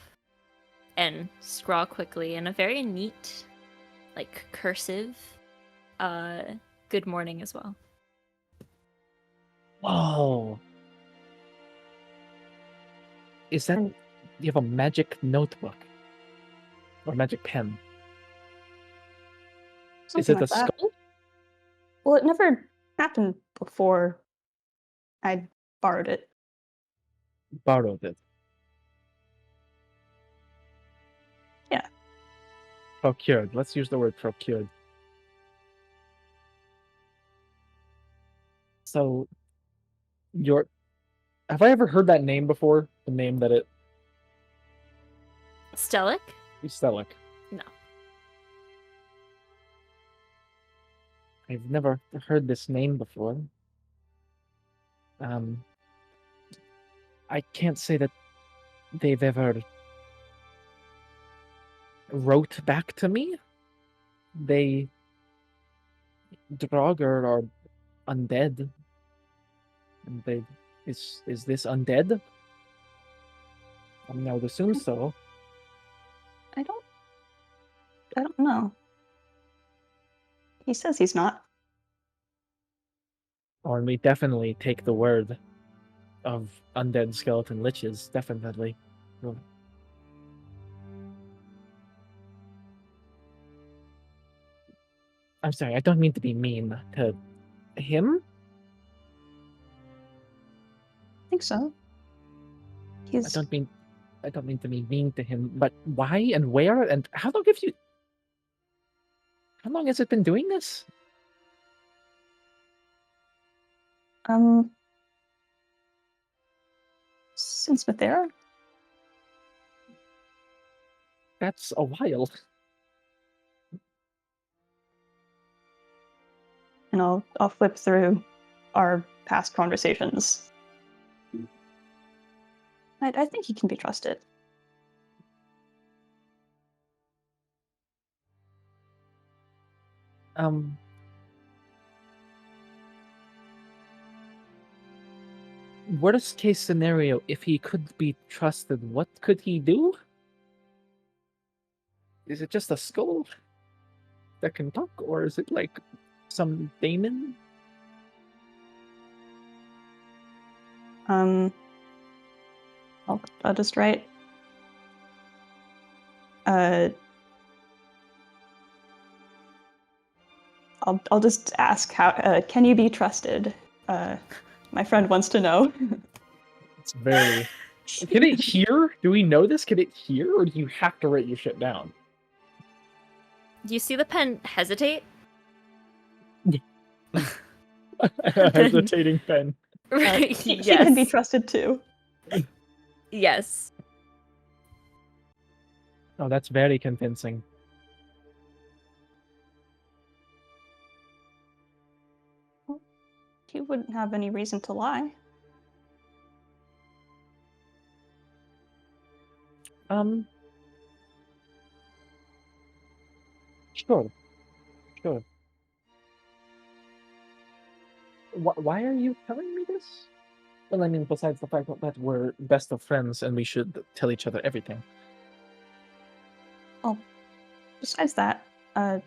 and scrawl quickly in a very neat, like, cursive, good morning as well. Whoa. Is that... And- You have a magic notebook? Or magic pen? Is Something it like the that. skull? Well, it never happened before I borrowed it. Borrowed it. Yeah. Procured. Let's use the word procured. So, have I ever heard that name before? The name that it... Stellic? Stellic. No. I've never heard this name before. I can't say that they've ever wrote back to me. They... Draugr are undead. And they... Is this undead? I would assume so. I don't know. He says he's not. Or we definitely take the word of undead skeleton liches, definitely. I'm sorry, I don't mean to be mean to him. I think so. I He's don't mean to be mean to him, but why and where and how long has it been doing this? Since Mathera. That's a while. And I'll flip through our past conversations. I think he can be trusted. Worst case scenario, if he could be trusted, what could he do? Is it just a skull that can talk, or is it like some daemon? I'll just write. I'll just ask how can you be trusted? My friend wants to know. It's very... Can it hear? Do we know this? Can it hear, or do you have to write your shit down? Do you see the pen hesitate? A hesitating pen. Right, He can be yes. trusted too. Yes. Oh, that's very convincing. He wouldn't have any reason to lie. Sure. Sure. Why are you telling me this? Well, I mean, besides the fact that we're best of friends and we should tell each other everything. Besides that, I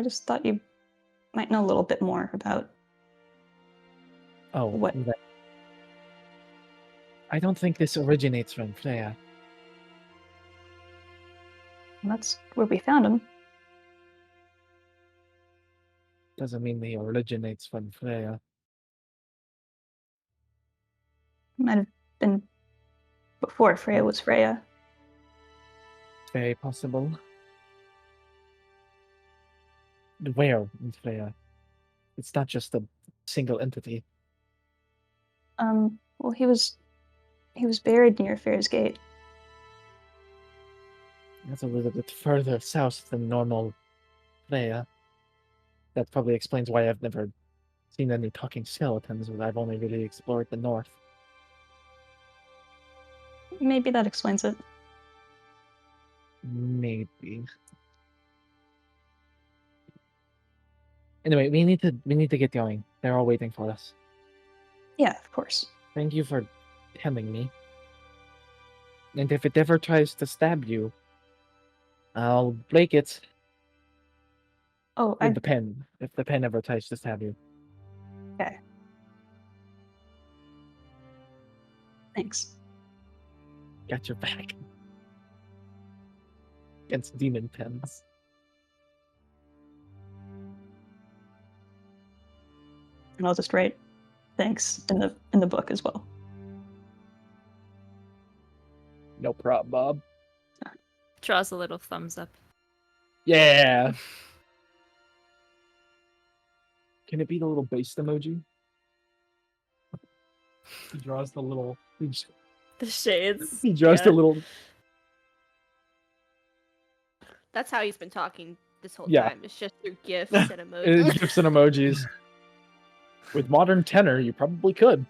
just thought you might know a little bit more about Oh, What? I don't think this originates from Freya. That's where we found him. Doesn't mean he originates from Freya. Might have been before Freya was Freya. Very possible. Where in Freya? It's not just a single entity. Well, he was buried near Fair's Gate. That's a little bit further south than normal Freya. That probably explains why I've never seen any talking skeletons, but I've only really explored the north. Maybe that explains it. Maybe. Anyway, we need to get going. They're all waiting for us. Yeah, of course. Thank you for telling me. And if it ever tries to stab you, I'll break it Oh, with the pen. If the pen ever tries to stab you. okay. Thanks. Got your back. Against demon pens. And I'll just write thanks in the book as well. No problem, Bob. Draws a little thumbs up. Yeah. Can it be the little based emoji? He draws the little. The shades. He draws the little. That's how he's been talking this whole Yeah. time. It's just through gifs and emojis. It's gifs and emojis. With modern tenor, you probably could.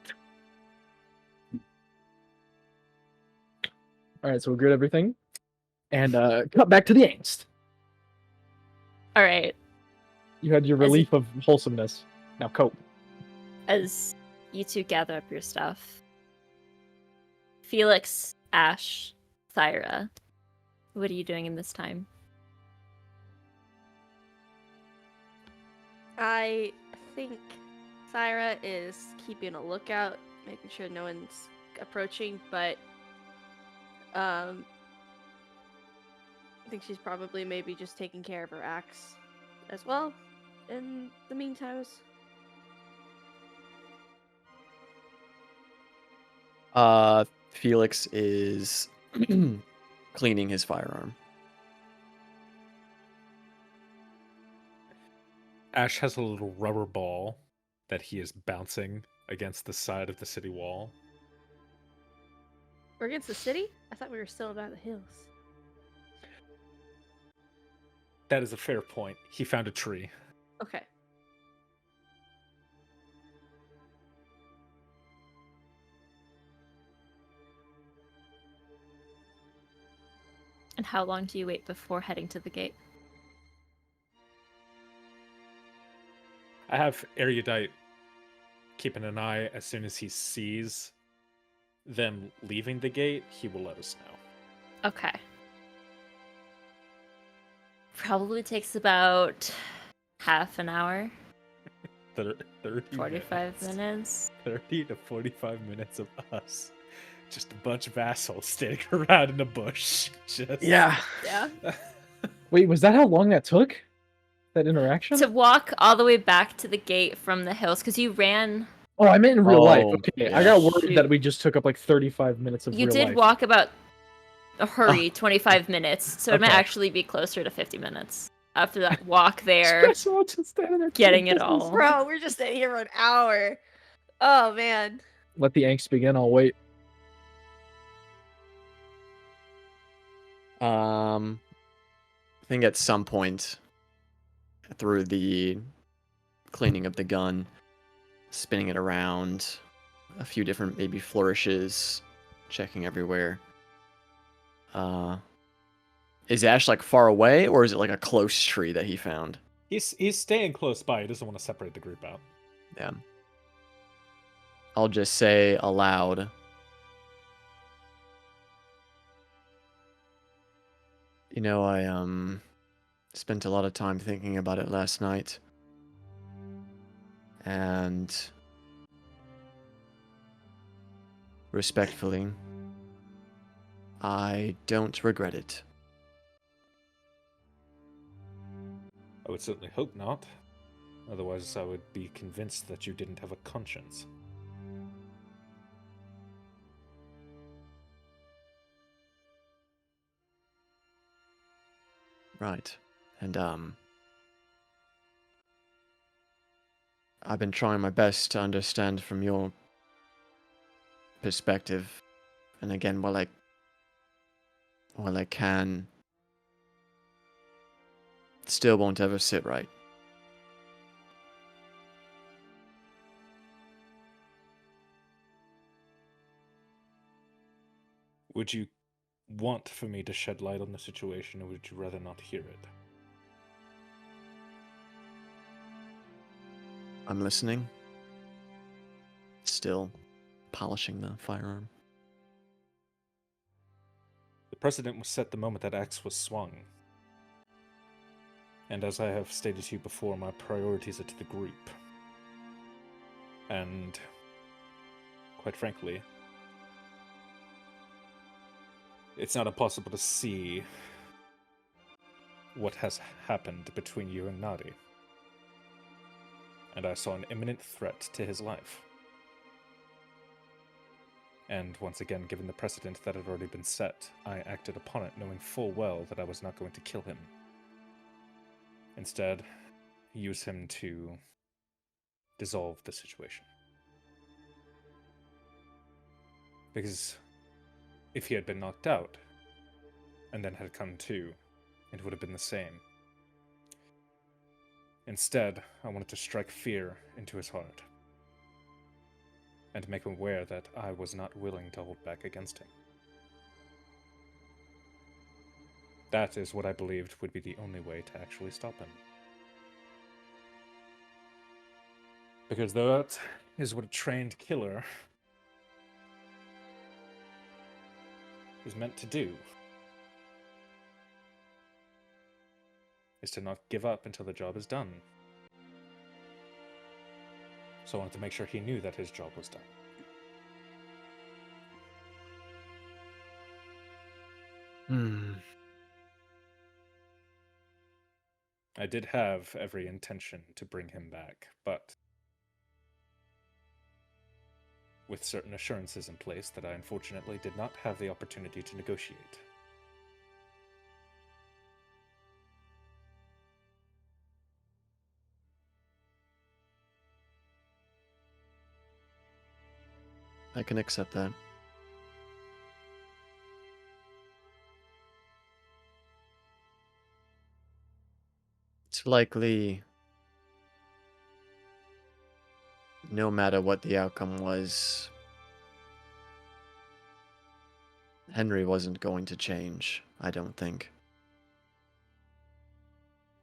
All right, so we'll grid everything, and cut back to the angst. All right. You had your As relief of wholesomeness. Now cope. As you two gather up your stuff, Felix, Ashe, Thyra, what are you doing in this time? I think Thyra is keeping a lookout, making sure no one's approaching, but I think she's probably maybe just taking care of her axe as well in the meantime. Felix is cleaning his firearm. Ashe has a little rubber ball that he is bouncing against the side of the city wall. We're against the city? I thought we were still by the hills. That is a fair point. He found a tree. Okay. And how long do you wait before heading to the gate? I have Erudite keeping an eye. As soon as he sees them leaving the gate, he will let us know. Okay. Probably takes about half an hour. 30 45 minutes. 30 to 45 minutes of us. Just a bunch of assholes standing around in a bush. Just Yeah. Yeah. Wait, was that how long that took? That interaction? To walk all the way back to the gate from the hills, because you ran. Oh, I meant in real life. Oh, Okay, yeah. I got worried Shoot. that we just took up like 35 minutes of You real did life. walk about a hurry 25 minutes, so it might Okay. actually be closer to 50 minutes after that walk there, So just standing there getting it business. all. Bro, we're just sitting here for an hour. Oh, man. Let the angst begin. I'll wait. I think at some point through the cleaning of the gun, spinning it around, a few different maybe flourishes, checking everywhere. Is Ashe like far away, or is it like a close tree that he found? He's staying close by. He doesn't want to separate the group out. Yeah. I'll just say aloud. You know, I spent a lot of time thinking about it last night. And Respectfully, I don't regret it. I would certainly hope not. Otherwise, I would be convinced that you didn't have a conscience. Right. And, I've been trying my best to understand from your perspective. And again, while I can, it still won't ever sit right. Would you want for me to shed light on the situation, or would you rather not hear it? I'm listening. Still polishing the firearm. The precedent was set the moment that axe was swung. And as I have stated to you before, my priorities are to the group. And, quite frankly, it's not impossible to see what has happened between you and Nadi. And I saw an imminent threat to his life. And once again, given the precedent that had already been set, I acted upon it, knowing full well that I was not going to kill him. Instead, use him to dissolve the situation. Because if he had been knocked out, and then had come to, it would have been the same. Instead, I wanted to strike fear into his heart, and make him aware that I was not willing to hold back against him. That is what I believed would be the only way to actually stop him. Because that is what a trained killer is meant to do. Is to not give up until the job is done. So I wanted to make sure he knew that his job was done. I did have every intention to bring him back, but with certain assurances in place that I unfortunately did not have the opportunity to negotiate. I can accept that. It's likely, no matter what the outcome was, Henry wasn't going to change, I don't think.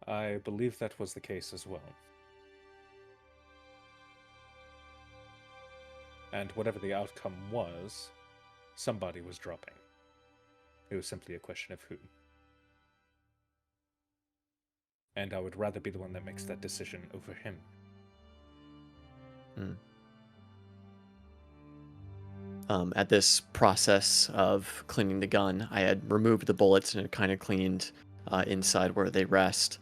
I believe that was the case as well. And whatever the outcome was, somebody was dropping. It was simply a question of who. And I would rather be the one that makes that decision over him. At this process of cleaning the gun, I had removed the bullets and had kind of cleaned inside where they rest.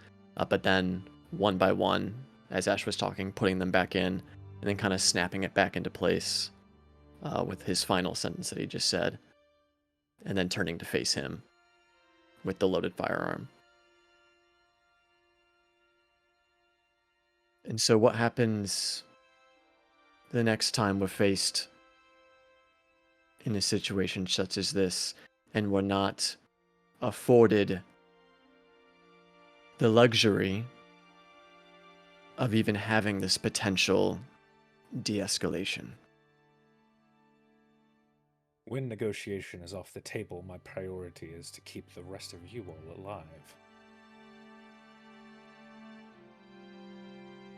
But then, one by one, as Ashe was talking, putting them back in, and then kind of snapping it back into place with his final sentence that he just said. And then turning to face him with the loaded firearm. And so what happens the next time we're faced in a situation such as this, and we're not afforded the luxury of even having this potential de-escalation? When negotiation is off the table, my priority is to keep the rest of you all alive.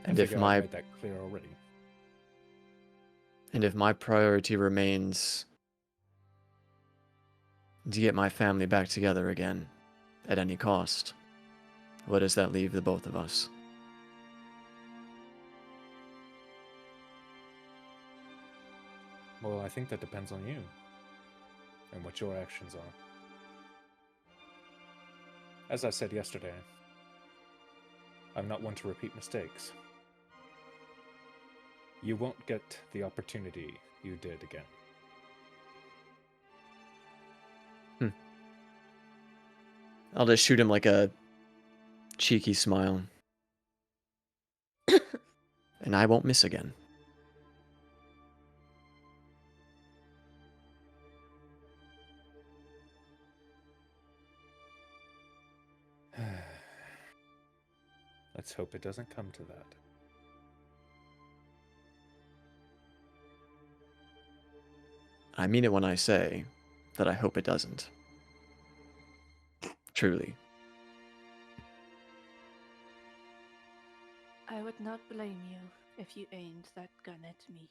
And I made that clear already. And if my priority remains to get my family back together again at any cost, where does that leave the both of us? Well, I think that depends on you and what your actions are. As I said yesterday, I'm not one to repeat mistakes. You won't get the opportunity you did again. I'll just shoot him like a cheeky smile. And I won't miss again. Let's hope it doesn't come to that. I mean it when I say that I hope it doesn't. Truly. I would not blame you if you aimed that gun at me.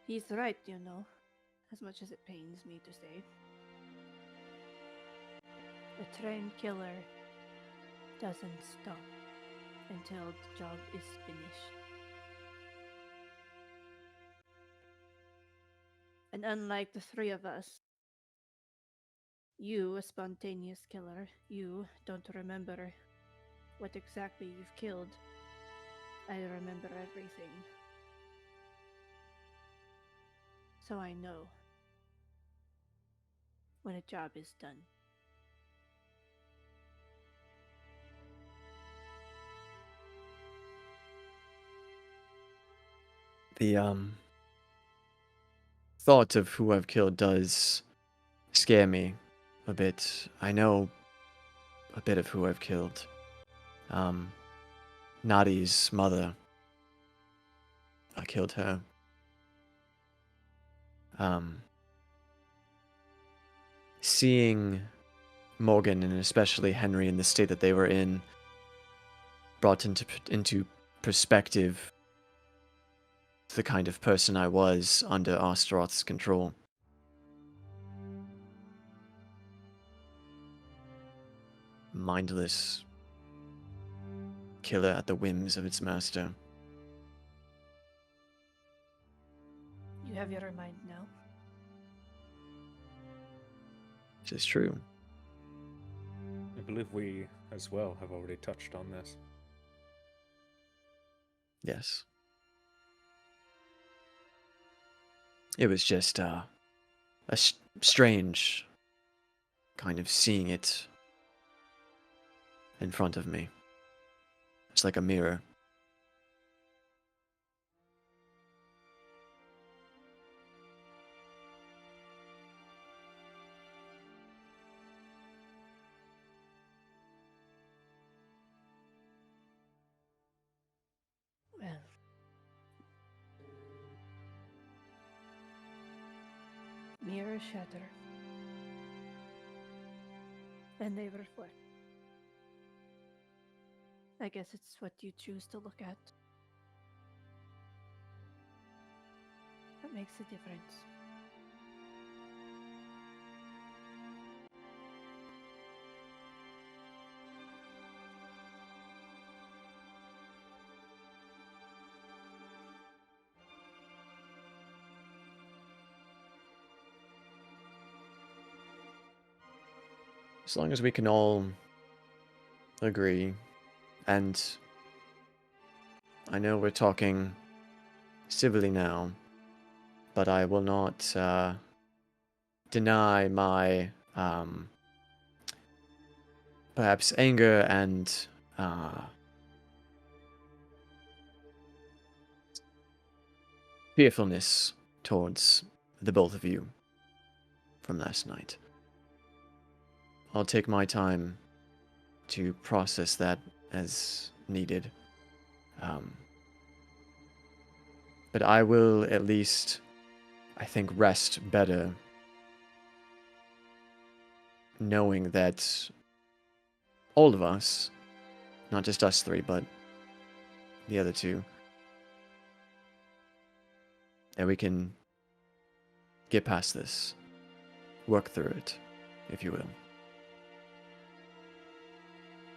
He's right, you know, as much as it pains me to say. A trained killer doesn't stop until the job is finished. And unlike the three of us, you, a spontaneous killer, you don't remember what exactly you've killed. I remember everything. So I know when a job is done. The thought of who I've killed does scare me a bit. I know a bit of who I've killed. Nadi's mother. I killed her. Seeing Morgan and especially Henry in the state that they were in brought into perspective the kind of person I was under Astaroth's control. Mindless killer at the whims of its master. You have your mind now. Which is true. I believe we, as well, have already touched on this. Yes. It was just strange kind of seeing it in front of me. It's like a mirror. Well, mirrors shatter, and they reflect. I guess it's what you choose to look at that makes a difference. As long as we can all agree, and I know we're talking civilly now, but I will not deny my perhaps anger and fearfulness towards the both of you from last night. I'll take my time to process that as needed. But I will at least, I think, rest better knowing that all of us, not just us three, but the other two, that we can get past this, work through it, if you will.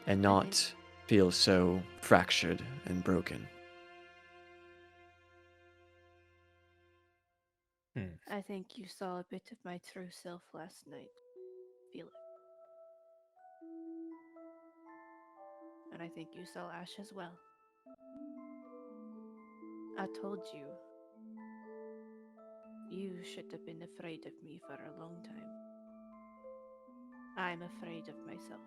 And not feel so fractured and broken. I think you saw a bit of my true self last night, Felix. And I think you saw Ashe as well. I told you. You should have been afraid of me for a long time. I'm afraid of myself.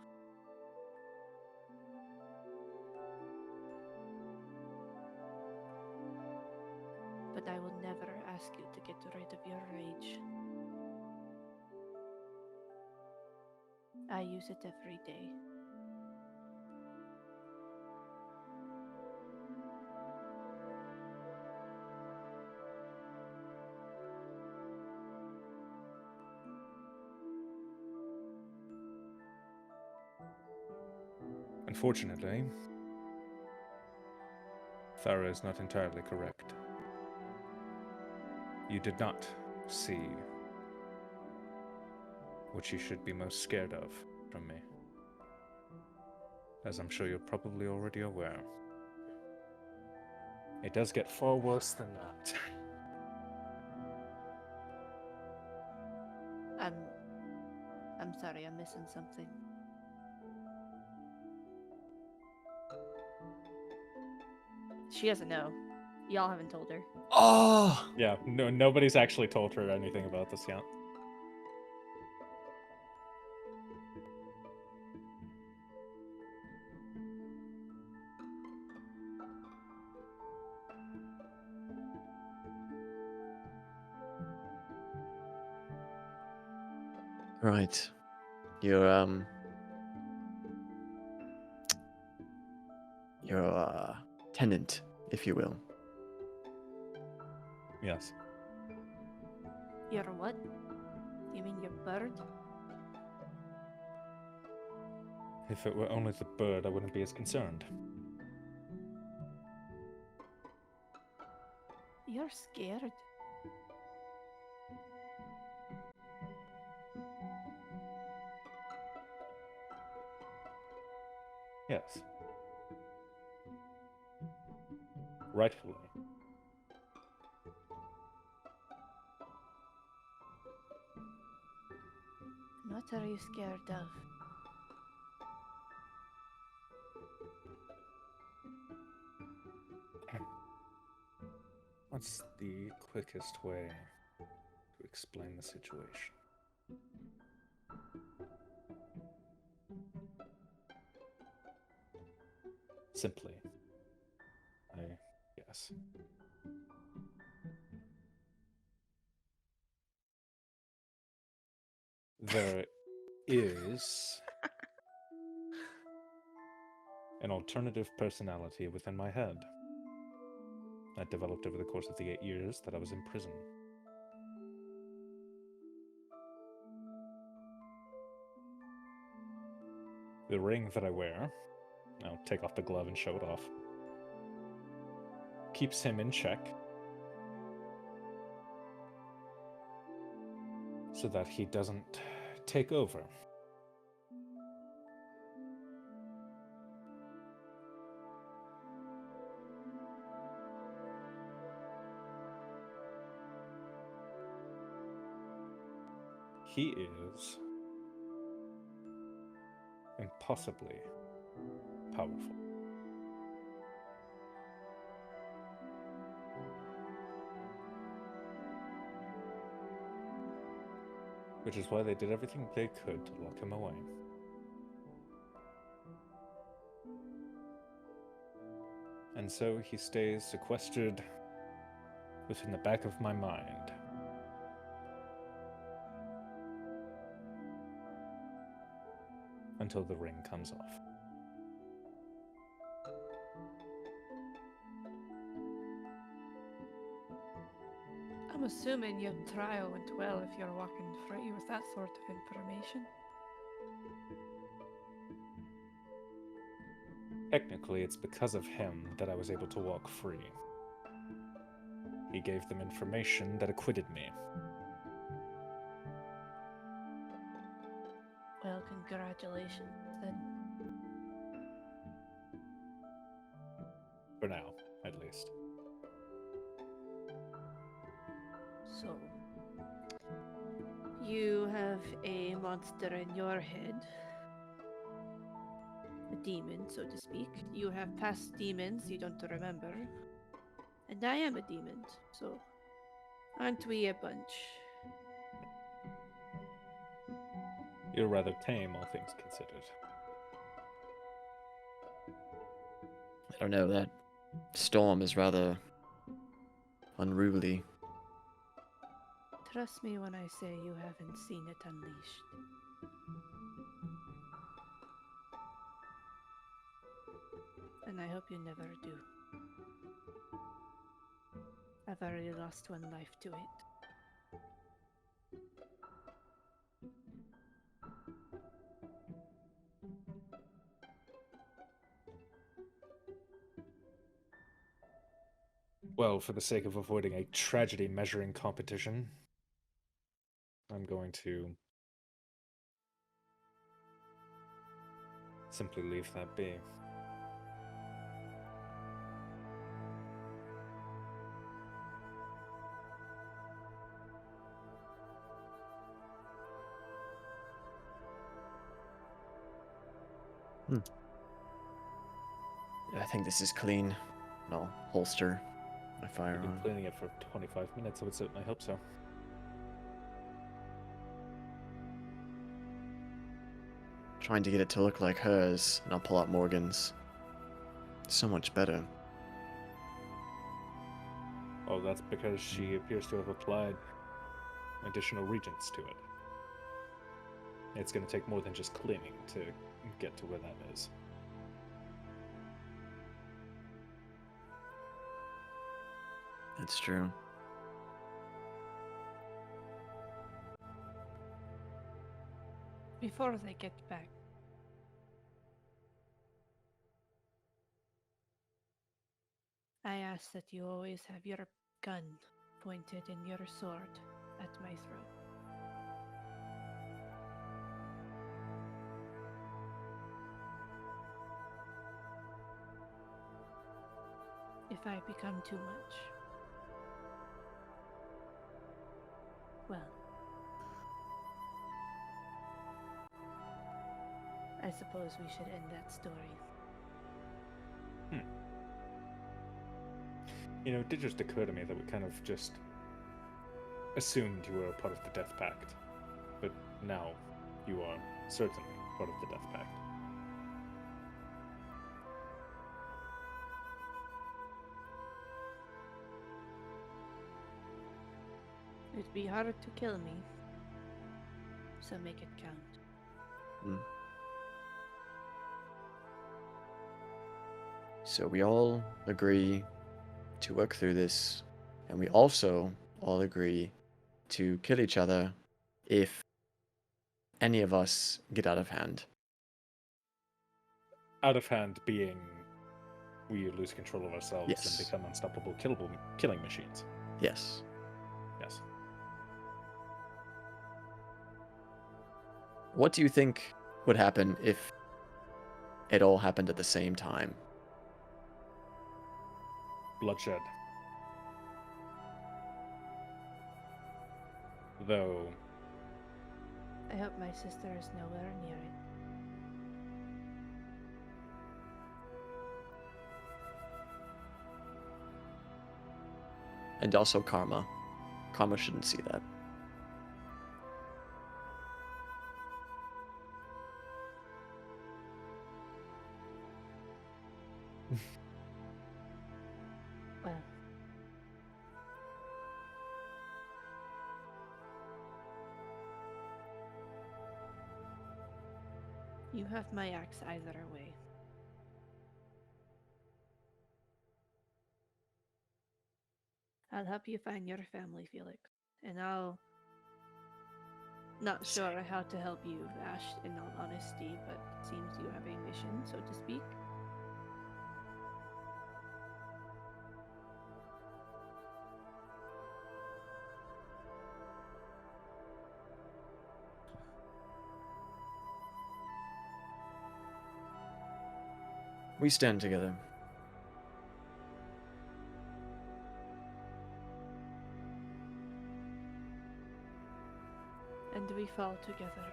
But I will never ask you to get rid of your rage. I use it every day. Unfortunately, Thyra is not entirely correct. You did not see what you should be most scared of from me. As I'm sure you're probably already aware. It does get far worse than that. I'm sorry, I'm missing something. She doesn't know. Y'all haven't told her. Oh! Yeah, no, nobody's actually told her anything about this yet. Right. Your tenant, if you will. Yes. You're what? You mean your bird? If it were only the bird, I wouldn't be as concerned. You're scared. Yes. Rightfully. What are you scared of? What's the quickest way to explain the situation? Simply, I guess. There is an alternative personality within my head that developed over the course of the 8 years that I was in prison. The ring that I wear, I'll take off the glove and show it off, keeps him in check so that he doesn't take over. He is impossibly powerful. Which is why they did everything they could to lock him away. And so he stays sequestered within the back of my mind. Until the ring comes off. I'm assuming your trial went well if you're walking free with that sort of information. Technically, it's because of him that I was able to walk free. He gave them information that acquitted me. Well, congratulations then. For now, at least. So, you have a monster in your head. A demon, so to speak. You have past demons you don't remember. And I am a demon, so aren't we a bunch? You're rather tame, all things considered. I don't know, that storm is rather unruly. Trust me when I say you haven't seen it unleashed. And I hope you never do. I've already lost one life to it. Well, for the sake of avoiding a tragedy measuring competition, I'm going to simply leave that be. I think this is clean. And I'll holster my You've firearm. been cleaning it for 25 minutes, I would certainly hope so. Trying to get it to look like hers, and I'll pull out Morgan's. So much better. Oh, that's because she appears to have applied additional regents to it. It's going to take more than just cleaning to get to where that is. That's true. Before they get back, I ask that you always have your gun pointed and your sword at my throat. If I become too much, well, I suppose we should end that story. You know, it did just occur to me that we kind of just assumed you were a part of the Death Pact. But now you are certainly part of the Death Pact. It'd be hard to kill me, so make it count. So we all agree to work through this, and we also all agree to kill each other if any of us get out of hand. Out of hand being we lose control of ourselves Yes. and become unstoppable killing machines. Yes. Yes. What do you think would happen if it all happened at the same time? Bloodshed. Though I hope my sister is nowhere near it. And also karma. Karma shouldn't see that. Well, you have my axe either way. I'll help you find your family, Felix. And I'll... Not sure how to help you, Ashe, in all honesty, but it seems you have a mission, so to speak. We stand together. and we fall together.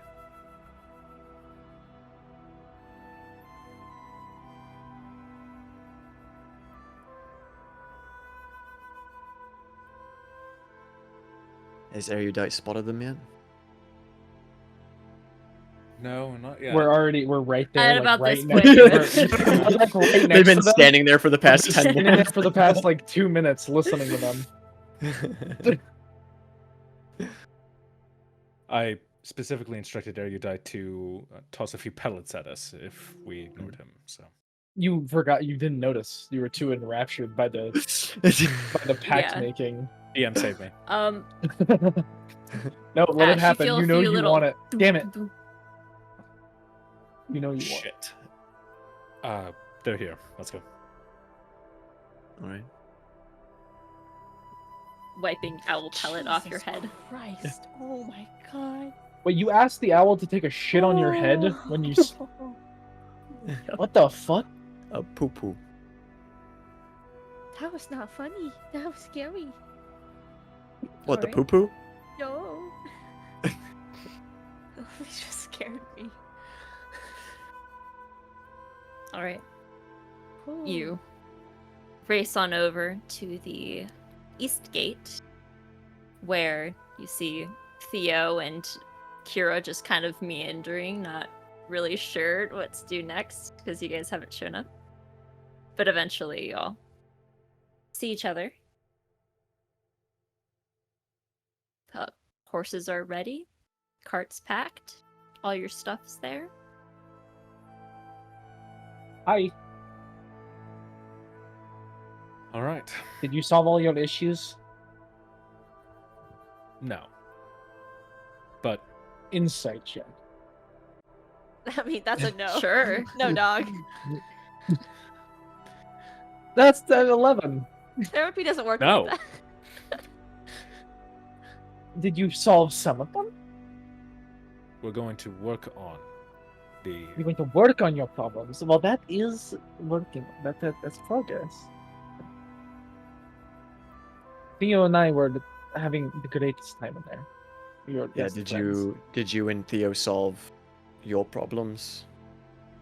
Has Erudite spotted them yet? No, not yet. We're right there, At like about right this next. point. We're, like, right next They've been to them. standing there for the We've past been 10 standing there minutes. for the past like 2 minutes, listening to them. I specifically instructed Erudite to toss a few pellets at us if we ignored him. So You forgot. You didn't notice. You were too enraptured by the pact Yeah. making. DM save me. No, let Ash, it happen. feel You a know few you little want it. Damn it. You know you want it. Shit. They're here. Let's go. All right. Wiping owl pellet off your Jesus head. Christ! Oh my god! Wait, you asked the owl to take a shit on your head when you. What the fuck? A poo poo. That was not funny. That was scary. What, the Sorry. poo poo? No. It just scared me. All right. Ooh. You race on over to the east gate, where you see Theo and Kira just kind of meandering, not really sure what to do next because you guys haven't shown up. But eventually, y'all see each other. Horses are ready, carts packed, all your stuff's there. Hi. All right. Did you solve all your issues? No. But Insight check. I mean, that's a no. Sure. No, dog. That's the 11. Therapy doesn't work No. like that. Did you solve some of them? we're going to work on the. You're going to work on your problems. Well, that is working. That's progress. Theo and I were having the greatest time in there. We were Yeah, best did friends. you and Theo solve your problems?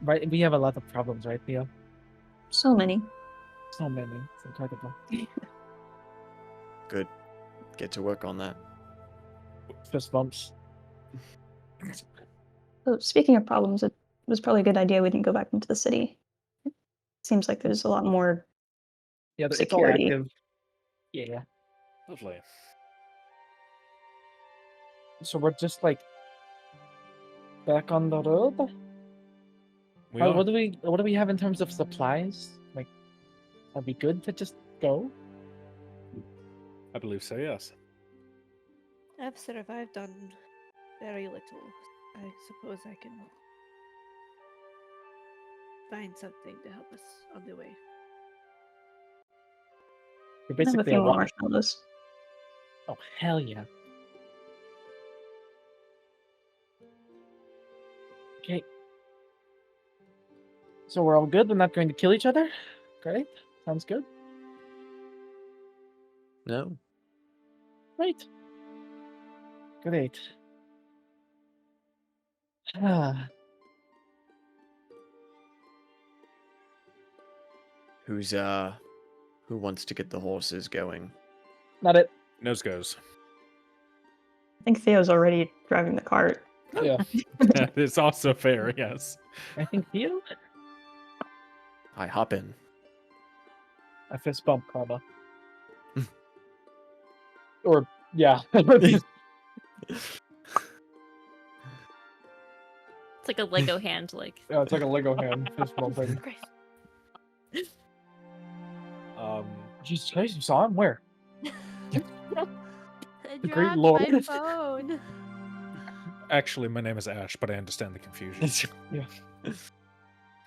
Right, we have a lot of problems, right, Theo? So many. So many. It's incredible. Good. Get to work on that. Fist bumps. So speaking of problems, it was probably a good idea we didn't go back into the city. It seems like there's a lot more. Yeah, it's all Security. active. Yeah. Lovely. So we're just like back on the road. We are. What do we have in terms of supplies? Like, are we good to just go? I believe so. Yes. I've survived on very little. I suppose I can find something to help us on the way. You're I have a basically few a more walk. marshmallows. Oh hell yeah. Okay. So we're all good. We're not going to kill each other. Great. Sounds good. No. Great. Great. Ah. Who wants to get the horses going? Not it. Nose goes. I think Theo's already driving the cart. Yeah. It's also fair. Yes. I think Theo. I hop in. I fist bump Karma. Or yeah. It's like a Lego hand, like. Yeah, it's like a Lego hand fist bumping. Christ. Jesus Christ, you saw him? Where? I The great dropped lord. my phone. Actually, my name is Ashe, but I understand the confusion.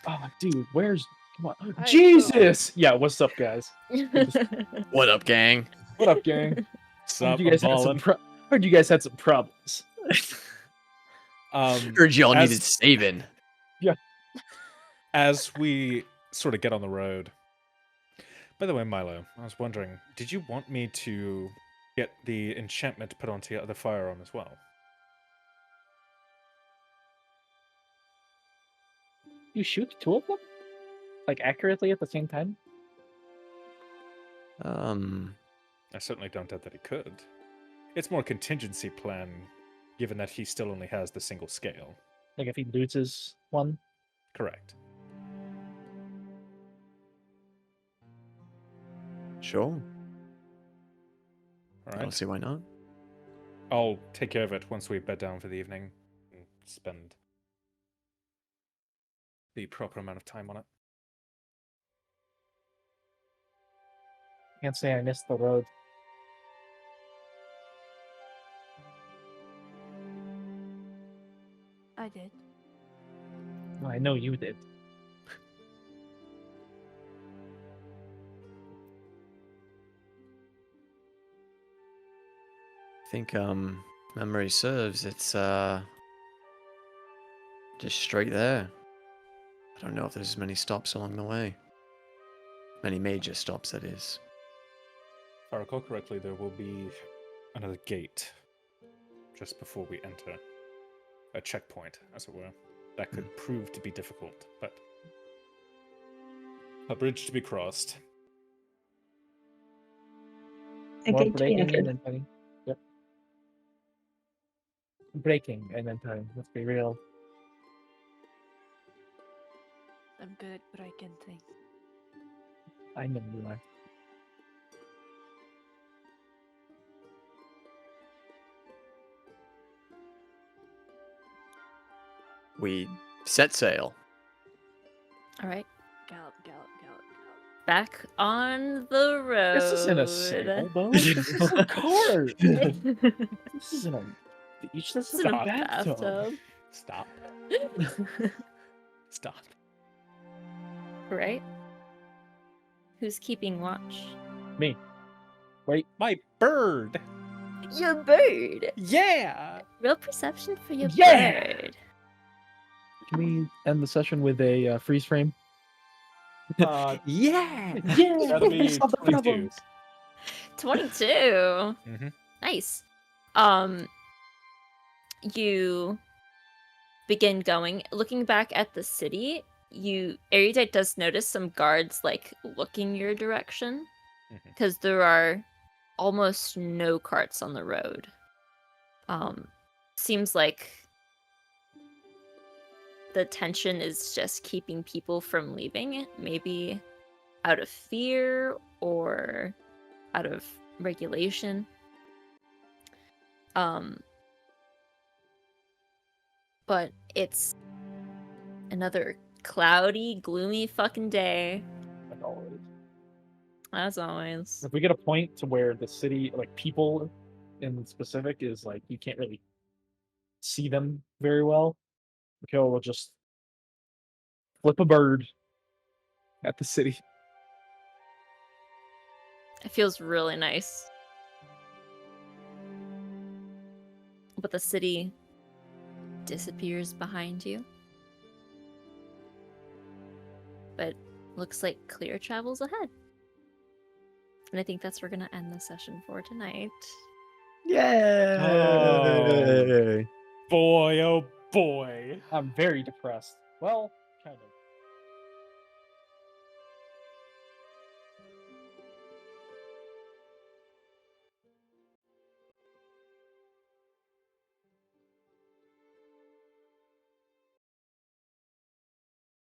Oh, dude, where's? Come on, I Jesus! Yeah, what's up, guys? What up, gang? What up, gang? Sup, Heard you guys I'm had some ballin'. heard you guys had some problems. Heard y'all as- needed saving. As we sort of get on the road. By the way, Milo, I was wondering, did you want me to get the enchantment put onto the firearm as well? You shoot two of them? Like accurately at the same time? I certainly don't doubt that he could. It's more contingency plan, given that he still only has the single scale. Like if he loses one? Correct. Sure. All I don't right. see why not. I'll take care of it once we bed down for the evening and spend the proper amount of time on it. Can't say I missed the road. I did. Well, I know you did. I think memory serves, it's just straight there. I don't know if there's many stops along the way. Many major stops, that is. If I recall correctly, there will be another gate just before we enter. A checkpoint, as it were. That could prove to be difficult, but a bridge to be crossed. A More gate to be breaking in entered. and entering. Yep. Breaking and entering. Let's be real. I'm good at breaking things. I know you are. We set sail. All right, Gallop, gallop, gallop, back on the road. This isn't a sailboat. This is a cart. This isn't a beach. This is a Stop. bathtub. Stop. Stop. Right? Who's keeping watch? Me. Wait. My bird! Your bird. Yeah! Real perception for your Yeah! bird. Can we end the session with a freeze frame? Yeah! Yeah! That'll be Solve the 22. problem. 22. Mm-hmm. Nice. You begin going. Looking back at the city, Erudite does notice some guards like looking your direction because there are almost no carts on the road. Seems like the tension is just keeping people from leaving, maybe out of fear or out of regulation. But it's another cloudy, gloomy fucking day. Like always. As always. If we get a point to where the city, like people in specific, is like you can't really see them very well, Mikhail will just flip a bird at the city. It feels really nice. But the city disappears behind you. But looks like clear travels ahead. And I think that's where we're going to end the session for tonight. Yay! Boy, oh boy. I'm very depressed. Well, kind of.